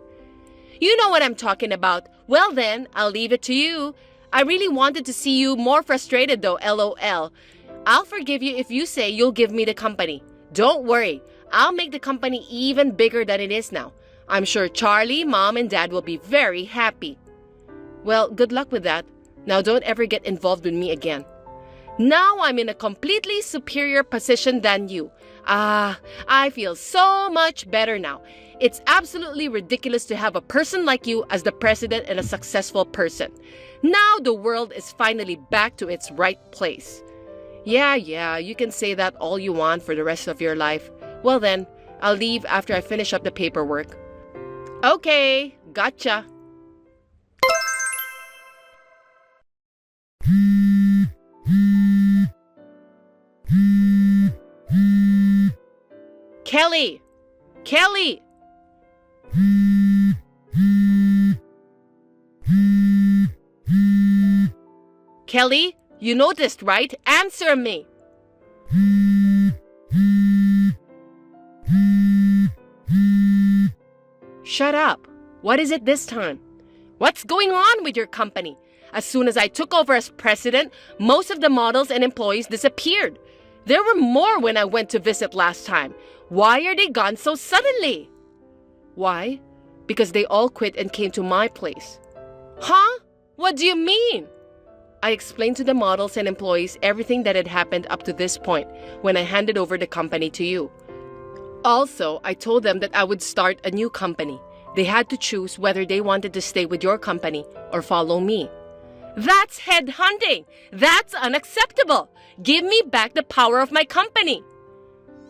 You know what I'm talking about. Well then, I'll leave it to you. I really wanted to see you more frustrated though, LOL. I'll forgive you if you say you'll give me the company. Don't worry, I'll make the company even bigger than it is now. I'm sure Charlie, Mom, and Dad will be very happy. Well, good luck with that. Now don't ever get involved with me again. Now I'm in a completely superior position than you. I feel so much better now. It's absolutely ridiculous to have a person like you as the president and a successful person. Now the world is finally back to its right place. Yeah, you can say that all you want for the rest of your life. Well then, I'll leave after I finish up the paperwork. Okay, gotcha. Kelly! Kelly! Kelly, you noticed, right? Answer me! Shut up. What is it this time? What's going on with your company? As soon as I took over as president, most of the models and employees disappeared. There were more when I went to visit last time. Why are they gone so suddenly? Why? Because they all quit and came to my place. Huh? What do you mean? I explained to the models and employees everything that had happened up to this point when I handed over the company to you. Also, I told them that I would start a new company. They had to choose whether they wanted to stay with your company or follow me. That's headhunting! That's unacceptable! Give me back the power of my company!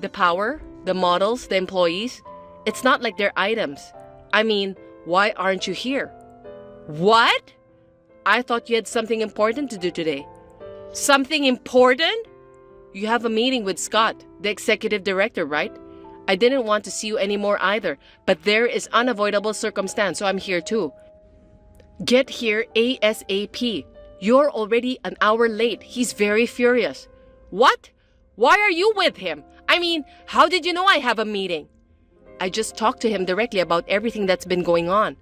The power? The models? The employees? It's not like they're items. I mean, why aren't you here? What? I thought you had something important to do today. Something important? You have a meeting with Scott, the executive director, right? I didn't want to see you anymore either, but there is unavoidable circumstance, so I'm here too. Get here ASAP. You're already an hour late. He's very furious. What? Why are you with him? I mean, how did you know I have a meeting? I just talked to him directly about everything that's been going on.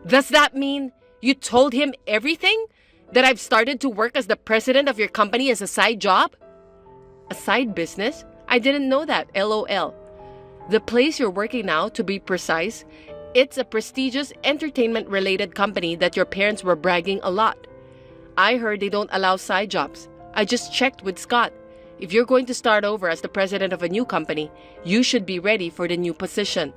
Does that mean you told him everything? That I've started to work as the president of your company as a side job? A side business? I didn't know that, LOL. The place you're working now, to be precise, it's a prestigious entertainment-related company that your parents were bragging a lot. I heard they don't allow side jobs. I just checked with Scott. If you're going to start over as the president of a new company, you should be ready for the new position.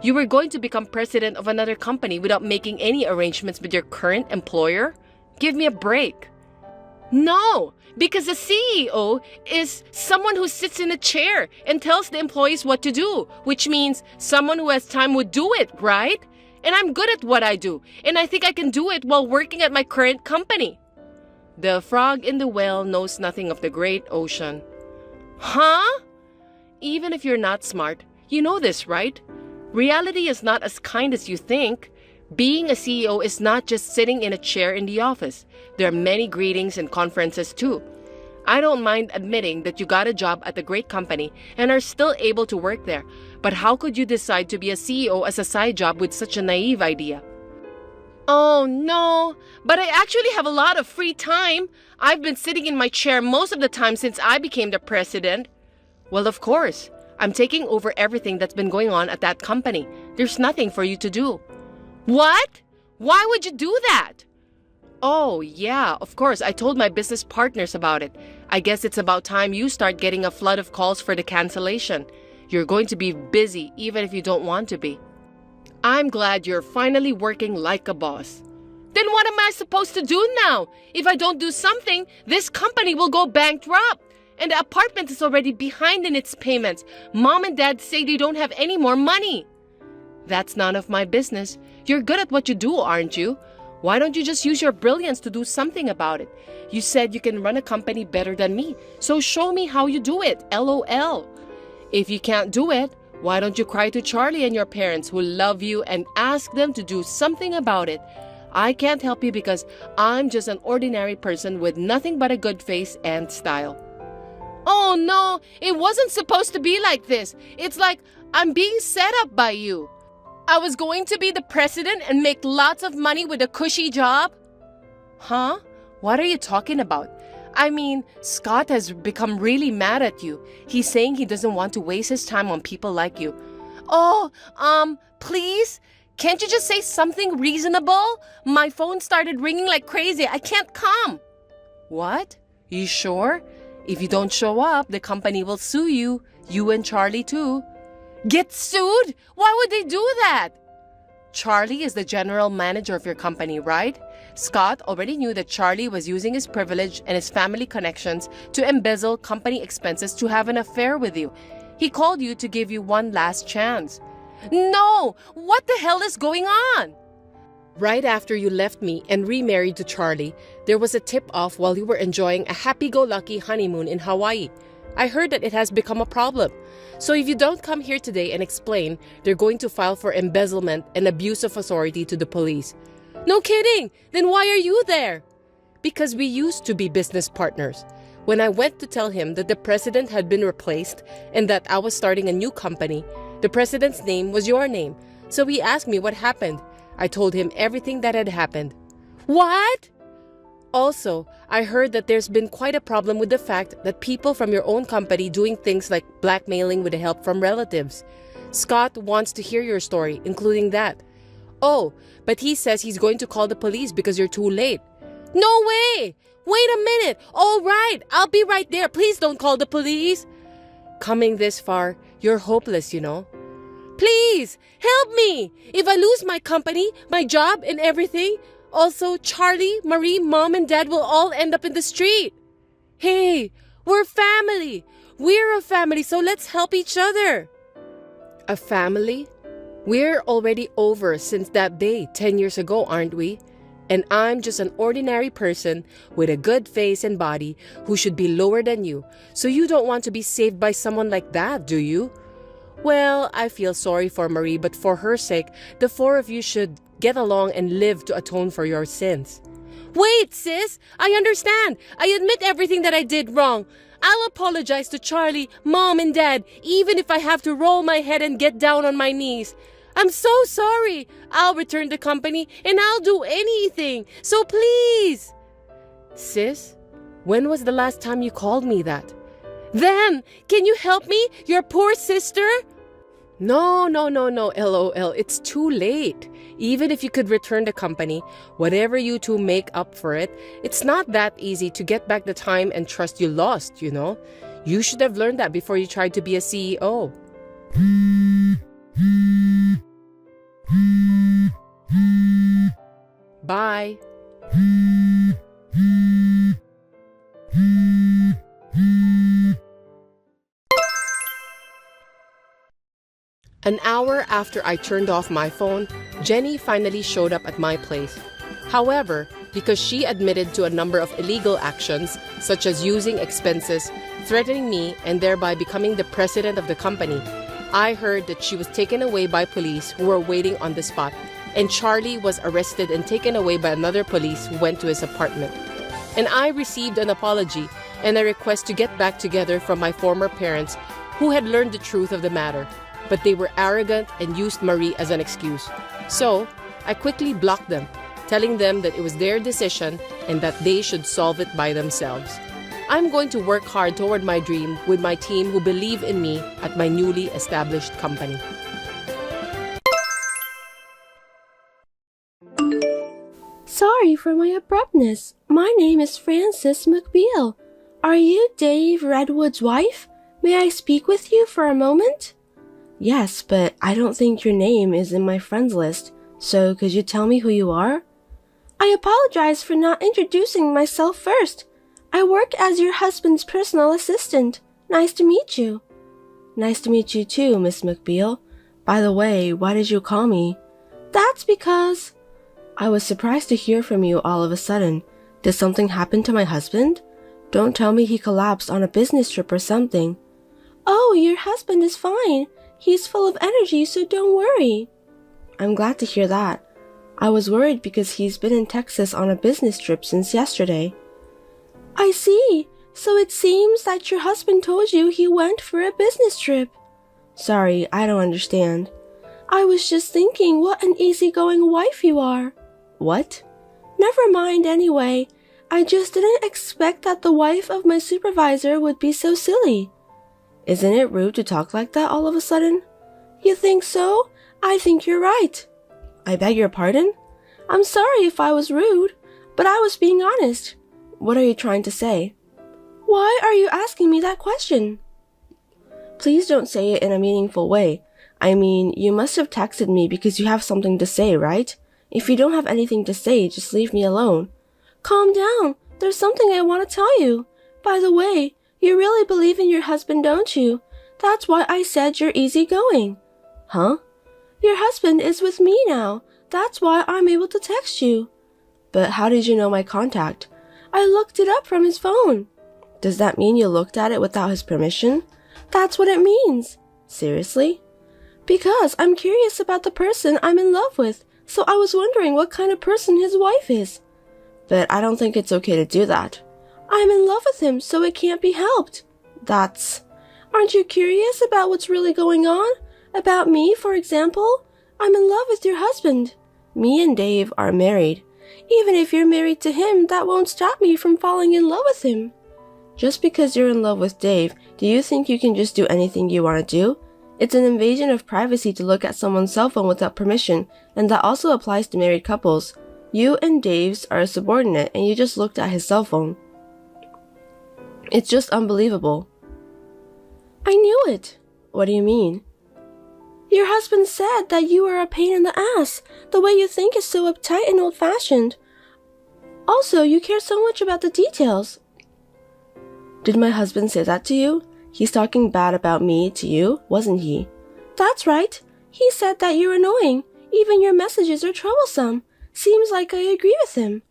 You were going to become president of another company without making any arrangements with your current employer? Give me a break. No, because the CEO is someone who sits in a chair and tells the employees what to do, which means someone who has time would do it, right? And I'm good at what I do, and I think I can do it while working at my current company. The frog in the well knows nothing of the great ocean. Huh? Even if you're not smart, you know this, right? Reality is not as kind as you think. Being a CEO is not just sitting in a chair in the office. There are many greetings and conferences too. I don't mind admitting that you got a job at a great company and are still able to work there. But how could you decide to be a CEO as a side job with such a naive idea? Oh no, but I actually have a lot of free time. I've been sitting in my chair most of the time since I became the president. Well, of course. I'm taking over everything that's been going on at that company. There's nothing for you to do." "What? Why would you do that?" "Oh, yeah, of course. I told my business partners about it. I guess it's about time you start getting a flood of calls for the cancellation. You're going to be busy even if you don't want to be. I'm glad you're finally working like a boss." "Then what am I supposed to do now? If I don't do something, this company will go bankrupt. And the apartment is already behind in its payments. Mom and Dad say they don't have any more money." "That's none of my business. You're good at what you do, aren't you? Why don't you just use your brilliance to do something about it? You said you can run a company better than me, so show me how you do it, LOL. If you can't do it, why don't you cry to Charlie and your parents who love you and ask them to do something about it? I can't help you because I'm just an ordinary person with nothing but a good face and style." "Oh no, it wasn't supposed to be like this. It's like I'm being set up by you. I was going to be the president and make lots of money with a cushy job." "Huh? What are you talking about? I mean, Scott has become really mad at you. He's saying he doesn't want to waste his time on people like you." "Oh, please? Can't you just say something reasonable? My phone started ringing like crazy. I can't come." "What? You sure? If you don't show up, the company will sue you. You and Charlie too." "Get sued? Why would they do that?" "Charlie is the general manager of your company, right? Scott already knew that Charlie was using his privilege and his family connections to embezzle company expenses to have an affair with you. He called you to give you one last chance." "No! What the hell is going on?" "Right after you left me and remarried to Charlie, there was a tip-off while you were enjoying a happy-go-lucky honeymoon in Hawaii. I heard that it has become a problem. So if you don't come here today and explain, they're going to file for embezzlement and abuse of authority to the police." "No kidding! Then why are you there?" "Because we used to be business partners. When I went to tell him that the president had been replaced and that I was starting a new company, the president's name was your name. So he asked me what happened. I told him everything that had happened." "What?" "Also, I heard that there's been quite a problem with the fact that people from your own company doing things like blackmailing with the help from relatives. Scott wants to hear your story, including that. Oh, but he says he's going to call the police because you're too late." "No way! Wait a minute! All right, I'll be right there. Please don't call the police." "Coming this far, you're hopeless, you know. Please, help me! If I lose my company, my job, and everything, also Charlie, Marie, Mom, and Dad will all end up in the street. Hey, we're family. We're a family, so let's help each other." "A family? We're already over since that day 10 years ago, aren't we? And I'm just an ordinary person with a good face and body who should be lower than you. So you don't want to be saved by someone like that, do you? Well, I feel sorry for Marie, but for her sake, the four of you should get along and live to atone for your sins." "Wait, sis! I understand. I admit everything that I did wrong. I'll apologize to Charlie, Mom, and Dad, even if I have to roll my head and get down on my knees. I'm so sorry. I'll return the company and I'll do anything. So please." "Sis, when was the last time you called me that?" "Then, can you help me, your poor sister?" No, LOL. It's too late. Even if you could return the company, whatever you two make up for it, it's not that easy to get back the time and trust you lost, you know? You should have learned that before you tried to be a CEO. Bye. An hour after I turned off my phone, Jenny finally showed up at my place. However, because she admitted to a number of illegal actions, such as using expenses, threatening me, and thereby becoming the president of the company, I heard that she was taken away by police who were waiting on the spot, and Charlie was arrested and taken away by another police who went to his apartment. And I received an apology and a request to get back together from my former parents who had learned the truth of the matter. But they were arrogant and used Marie as an excuse. So, I quickly blocked them, telling them that it was their decision and that they should solve it by themselves. I'm going to work hard toward my dream with my team who believe in me at my newly established company. Sorry for my abruptness. My name is Frances McBeal. Are you Dave Redwood's wife? May I speak with you for a moment? Yes, but I don't think your name is in my friends list, so could you tell me who you are? I apologize for not introducing myself first. I work as your husband's personal assistant. Nice to meet you. Nice to meet you too, Miss McBeal. By the way, why did you call me? That's because... I was surprised to hear from you all of a sudden. Did something happen to my husband? Don't tell me he collapsed on a business trip or something. Oh, your husband is fine. He's full of energy, so don't worry. I'm glad to hear that. I was worried because he's been in Texas on a business trip since yesterday. I see. So it seems that your husband told you he went for a business trip. Sorry, I don't understand. I was just thinking what an easygoing wife you are. What? Never mind anyway. I just didn't expect that the wife of my supervisor would be so silly. Isn't it rude to talk like that all of a sudden? You think so? I think you're right. I beg your pardon? I'm sorry if I was rude, but I was being honest. What are you trying to say? Why are you asking me that question? Please don't say it in a meaningful way. I mean, you must have texted me because you have something to say, right? If you don't have anything to say, just leave me alone. Calm down. There's something I want to tell you. By the way, you really believe in your husband, don't you? That's why I said you're easygoing. Huh? Your husband is with me now. That's why I'm able to text you. But how did you know my contact? I looked it up from his phone. Does that mean you looked at it without his permission? That's what it means. Seriously? Because I'm curious about the person I'm in love with, so I was wondering what kind of person his wife is. But I don't think it's okay to do that. I'm in love with him, so it can't be helped. Aren't you curious about what's really going on? About me, for example? I'm in love with your husband. Me and Dave are married. Even if you're married to him, that won't stop me from falling in love with him. Just because you're in love with Dave, do you think you can just do anything you want to do? It's an invasion of privacy to look at someone's cell phone without permission, and that also applies to married couples. You and Dave's are a subordinate, and you just looked at his cell phone. It's just unbelievable. I knew it. What do you mean? Your husband said that you are a pain in the ass. The way you think is so uptight and old-fashioned. Also, you care so much about the details. Did my husband say that to you? He's talking bad about me to you, wasn't he? That's right. He said that you're annoying. Even your messages are troublesome. Seems like I agree with him.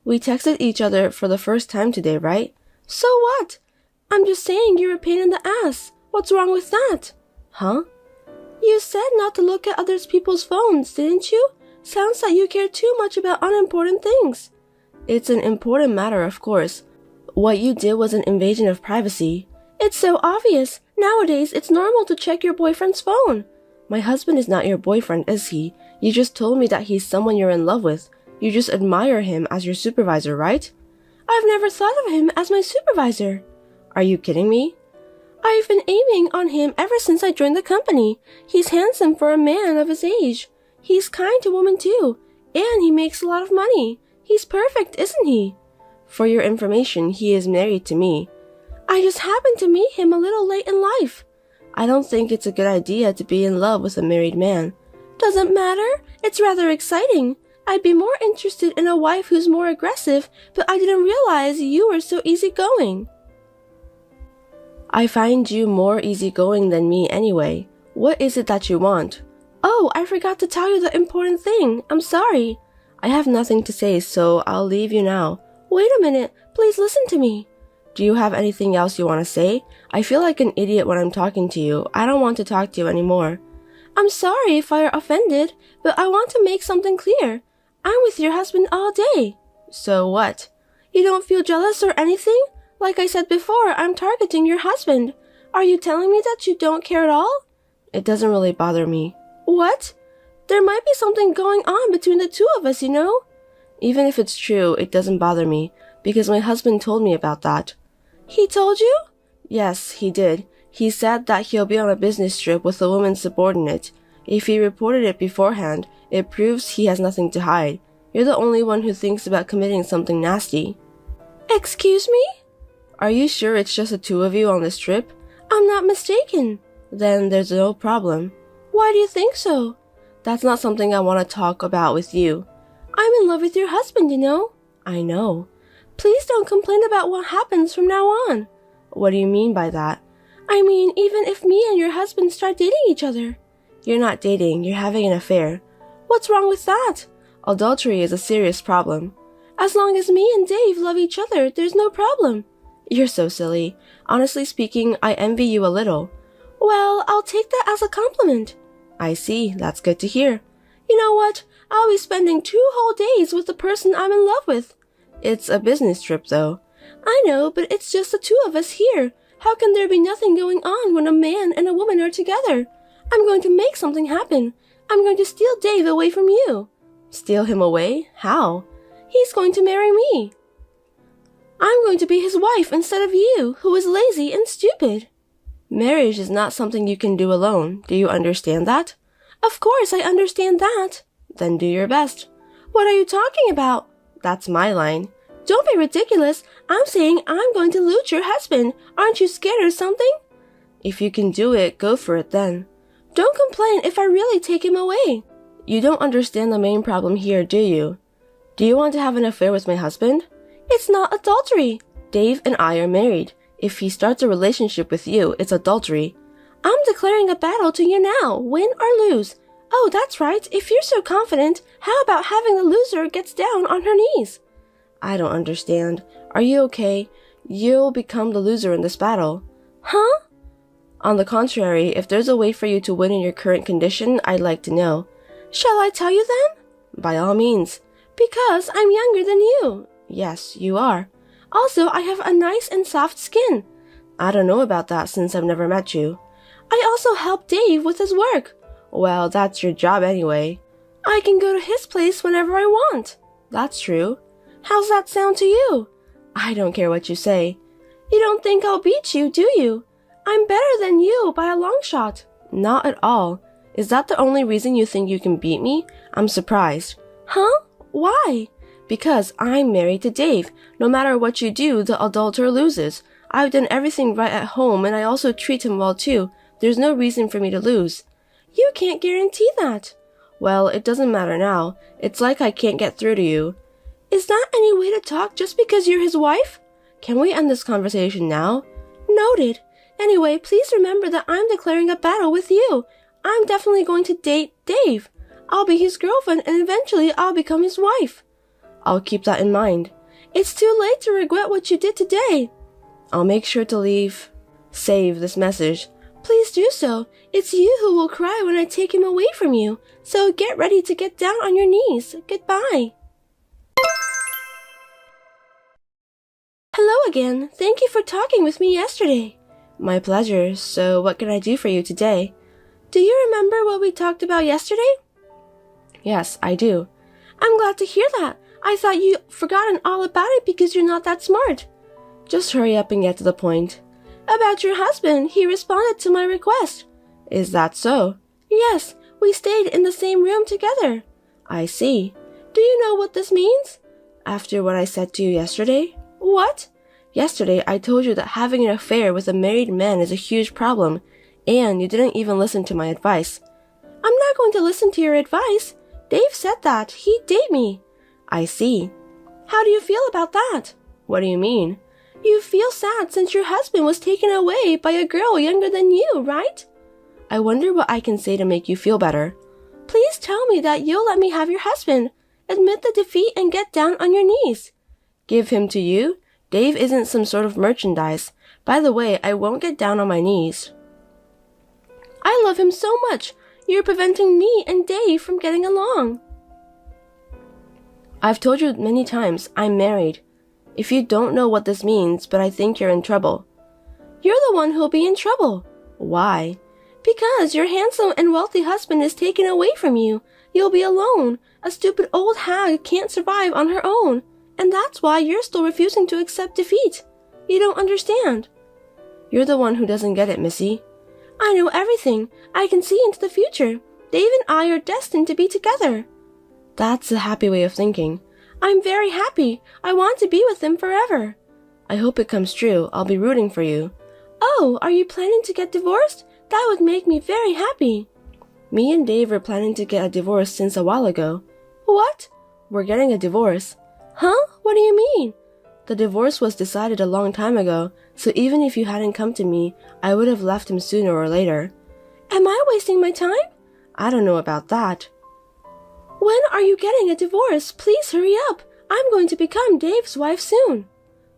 We texted each other for the first time today, right? So what? I'm just saying you're a pain in the ass. What's wrong with that? Huh? You said not to look at other people's phones, didn't you? Sounds like you care too much about unimportant things. It's an important matter, of course. What you did was an invasion of privacy. It's so obvious. Nowadays, it's normal to check your boyfriend's phone. My husband is not your boyfriend, is he? You just told me that he's someone you're in love with. You just admire him as your supervisor, right? I've never thought of him as my supervisor. Are you kidding me? I've been aiming on him ever since I joined the company. He's handsome for a man of his age. He's kind to women too. And he makes a lot of money. He's perfect, isn't he? For your information, he is married to me. I just happened to meet him a little late in life. I don't think it's a good idea to be in love with a married man. Doesn't matter. It's rather exciting. I'd be more interested in a wife who's more aggressive, but I didn't realize you were so easygoing. I find you more easygoing than me anyway. What is it that you want? Oh, I forgot to tell you the important thing. I'm sorry. I have nothing to say, so I'll leave you now. Wait a minute. Please listen to me. Do you have anything else you want to say? I feel like an idiot when I'm talking to you. I don't want to talk to you anymore. I'm sorry if I are offended, but I want to make something clear. I'm with your husband all day. So what? You don't feel jealous or anything? Like I said before, I'm targeting your husband. Are you telling me that you don't care at all? It doesn't really bother me. What? There might be something going on between the two of us, you know? Even if it's true, it doesn't bother me, because my husband told me about that. He told you? Yes, he did. He said that he'll be on a business trip with a woman subordinate. If he reported it beforehand, it proves he has nothing to hide. You're the only one who thinks about committing something nasty. Excuse me? Are you sure it's just the two of you on this trip? I'm not mistaken. Then there's no problem. Why do you think so? That's not something I want to talk about with you. I'm in love with your husband, you know. I know. Please don't complain about what happens from now on. What do you mean by that? I mean, even if me and your husband start dating each other. You're not dating, you're having an affair. What's wrong with that? Adultery is a serious problem. As long as me and Dave love each other, there's no problem. You're so silly. Honestly speaking, I envy you a little. Well, I'll take that as a compliment. I see, that's good to hear. You know what? I'll be spending 2 whole days with the person I'm in love with. It's a business trip, though. I know, but it's just the two of us here. How can there be nothing going on when a man and a woman are together? I'm going to make something happen. I'm going to steal Dave away from you. Steal him away? How? He's going to marry me. I'm going to be his wife instead of you, who is lazy and stupid. Marriage is not something you can do alone. Do you understand that? Of course I understand that. Then do your best. What are you talking about? That's my line. Don't be ridiculous. I'm saying I'm going to loot your husband. Aren't you scared or something? If you can do it, go for it then. Don't complain if I really take him away. You don't understand the main problem here, do you? Do you want to have an affair with my husband? It's not adultery. Dave and I are married. If he starts a relationship with you, it's adultery. I'm declaring a battle to you now, win or lose. Oh, that's right. If you're so confident, how about having the loser gets down on her knees? I don't understand. Are you okay? You'll become the loser in this battle. Huh? On the contrary, if there's a way for you to win in your current condition, I'd like to know. Shall I tell you then? By all means. Because I'm younger than you. Yes, you are. Also, I have a nice and soft skin. I don't know about that since I've never met you. I also help Dave with his work. Well, that's your job anyway. I can go to his place whenever I want. That's true. How's that sound to you? I don't care what you say. You don't think I'll beat you, do you? I'm better than you by a long shot. Not at all. Is that the only reason you think you can beat me? I'm surprised. Huh? Why? Because I'm married to Dave. No matter what you do, the adulterer loses. I've done everything right at home and I also treat him well too. There's no reason for me to lose. You can't guarantee that. Well, it doesn't matter now. It's like I can't get through to you. Is that any way to talk just because you're his wife? Can we end this conversation now? Noted. Anyway, please remember that I'm declaring a battle with you. I'm definitely going to date Dave. I'll be his girlfriend and eventually I'll become his wife. I'll keep that in mind. It's too late to regret what you did today. I'll make sure to save this message. Please do so. It's you who will cry when I take him away from you. So get ready to get down on your knees. Goodbye. Hello again. Thank you for talking with me yesterday. My pleasure. So what can I do for you today? Do you remember what we talked about yesterday? Yes, I do. I'm glad to hear that. I thought you'd forgotten all about it because you're not that smart. Just hurry up and get to the point. About your husband, he responded to my request. Is that so? Yes, we stayed in the same room together. I see. Do you know what this means? After what I said to you yesterday? What? Yesterday, I told you that having an affair with a married man is a huge problem, and you didn't even listen to my advice. I'm not going to listen to your advice. Dave said that. He'd date me. I see. How do you feel about that? What do you mean? You feel sad since your husband was taken away by a girl younger than you, right? I wonder what I can say to make you feel better. Please tell me that you'll let me have your husband. Admit the defeat and get down on your knees. Give him to you? Dave isn't some sort of merchandise. By the way, I won't get down on my knees. I love him so much. You're preventing me and Dave from getting along. I've told you many times, I'm married. If you don't know what this means, but I think you're in trouble. You're the one who'll be in trouble. Why? Because your handsome and wealthy husband is taken away from you. You'll be alone. A stupid old hag can't survive on her own. And that's why you're still refusing to accept defeat. You don't understand. You're the one who doesn't get it, Missy. I know everything. I can see into the future. Dave and I are destined to be together. That's a happy way of thinking. I'm very happy. I want to be with him forever. I hope it comes true. I'll be rooting for you. Oh, are you planning to get divorced? That would make me very happy. Me and Dave are planning to get a divorce since a while ago. What? We're getting a divorce. Huh? What do you mean? The divorce was decided a long time ago, so even if you hadn't come to me, I would have left him sooner or later. Am I wasting my time? I don't know about that. When are you getting a divorce? Please hurry up. I'm going to become Dave's wife soon.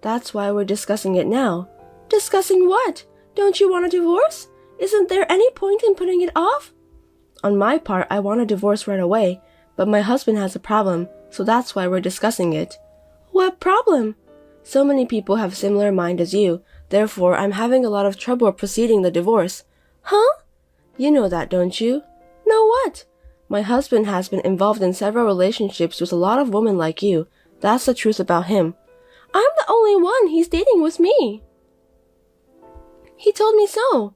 That's why we're discussing it now. Discussing what? Don't you want a divorce? Isn't there any point in putting it off? On my part, I want a divorce right away, but my husband has a problem, so that's why we're discussing it. What problem? So many people have similar mind as you, therefore I'm having a lot of trouble proceeding the divorce. Huh? You know that, don't you? Know what? My husband has been involved in several relationships with a lot of women like you. That's the truth about him. I'm the only one he's dating with me. He told me so.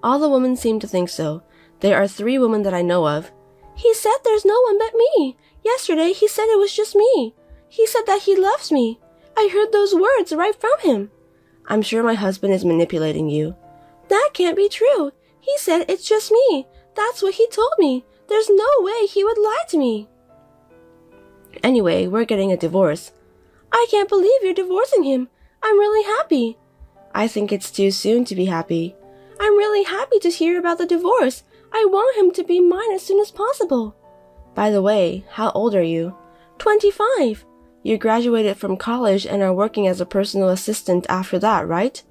All the women seem to think so. There are 3 women that I know of. He said there's no one but me. Yesterday he said it was just me. He said that he loves me. I heard those words right from him. I'm sure my husband is manipulating you. That can't be true. He said it's just me. That's what he told me. There's no way he would lie to me. Anyway, we're getting a divorce. I can't believe you're divorcing him. I'm really happy. I think it's too soon to be happy. I'm really happy to hear about the divorce. I want him to be mine as soon as possible. By the way, how old are you? 25. You graduated from college and are working as a personal assistant after that, right?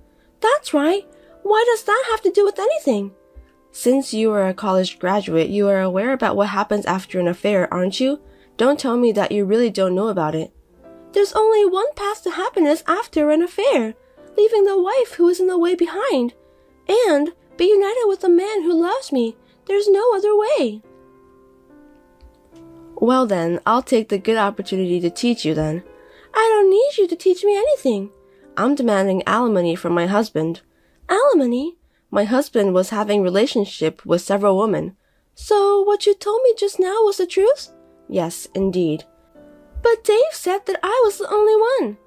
That's right. Why does that have to do with anything? Since you are a college graduate, you are aware about what happens after an affair, aren't you? Don't tell me that you really don't know about it. There's only one path to happiness after an affair, leaving the wife who is in the way behind, and be united with the man who loves me. There's no other way. Well then, I'll take the good opportunity to teach you then. I don't need you to teach me anything. I'm demanding alimony from my husband. Alimony? My husband was having relationship with several women. So what you told me just now was the truth? Yes, indeed. But Dave said that I was the only one.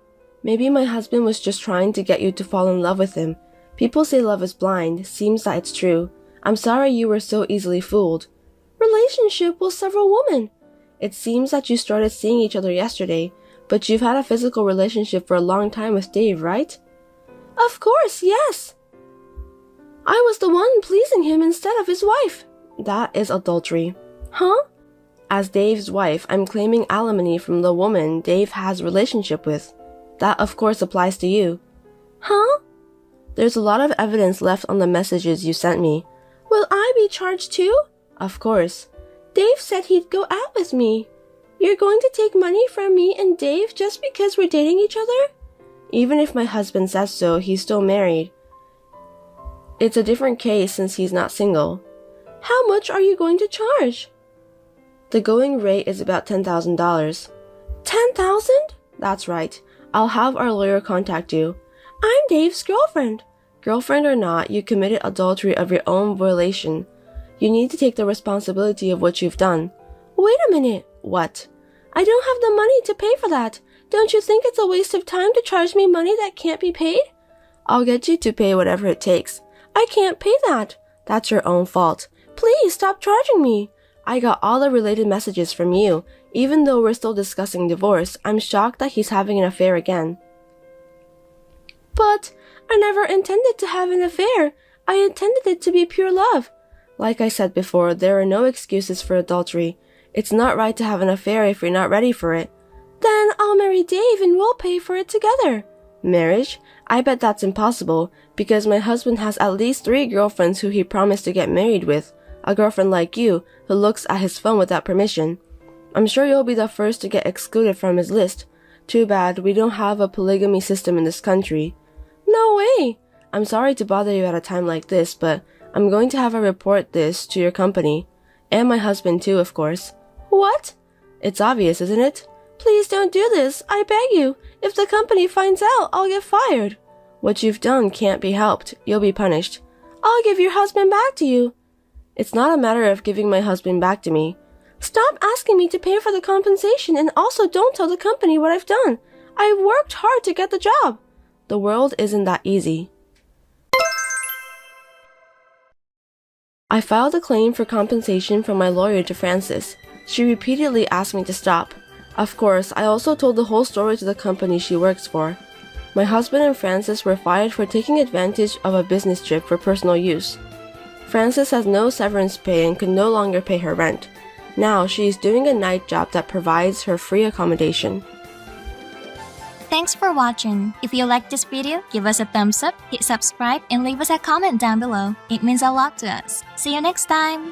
Maybe my husband was just trying to get you to fall in love with him. People say love is blind. Seems that it's true. I'm sorry you were so easily fooled. Relationship with several women. It seems that you started seeing each other yesterday, but you've had a physical relationship for a long time with Dave, right? Of course, yes. I was the one pleasing him instead of his wife. That is adultery. Huh? As Dave's wife, I'm claiming alimony from the woman Dave has a relationship with. That of course applies to you. Huh? There's a lot of evidence left on the messages you sent me. Will I be charged too? Of course. Dave said he'd go out with me. You're going to take money from me and Dave just because we're dating each other? Even if my husband says so, he's still married. It's a different case since he's not single. How much are you going to charge? The going rate is about $10,000. $10,000? That's right. I'll have our lawyer contact you. I'm Dave's girlfriend. Girlfriend or not, you committed adultery of your own violation. You need to take the responsibility of what you've done. Wait a minute. What? I don't have the money to pay for that. Don't you think it's a waste of time to charge me money that can't be paid? I'll get you to pay whatever it takes. I can't pay that. That's your own fault. Please stop charging me. I got all the related messages from you. Even though we're still discussing divorce, I'm shocked that he's having an affair again. But I never intended to have an affair. I intended it to be pure love. Like I said before, there are no excuses for adultery. It's not right to have an affair if you're not ready for it. Then I'll marry Dave and we'll pay for it together. Marriage? I bet that's impossible, because my husband has at least 3 girlfriends who he promised to get married with. A girlfriend like you, who looks at his phone without permission. I'm sure you'll be the first to get excluded from his list. Too bad we don't have a polygamy system in this country. No way! I'm sorry to bother you at a time like this, but I'm going to have her report this to your company. And my husband too, of course. What? It's obvious, isn't it? Please don't do this, I beg you. If the company finds out, I'll get fired. What you've done can't be helped. You'll be punished. I'll give your husband back to you. It's not a matter of giving my husband back to me. Stop asking me to pay for the compensation and also don't tell the company what I've done. I worked hard to get the job. The world isn't that easy. I filed a claim for compensation from my lawyer to Frances. She repeatedly asked me to stop. Of course, I also told the whole story to the company she works for. My husband and Frances were fired for taking advantage of a business trip for personal use. Frances has no severance pay and could no longer pay her rent. Now she is doing a night job that provides her free accommodation. Thanks for watching. If you liked this video, give us a thumbs up, hit subscribe, and leave us a comment down below. It means a lot to us. See you next time!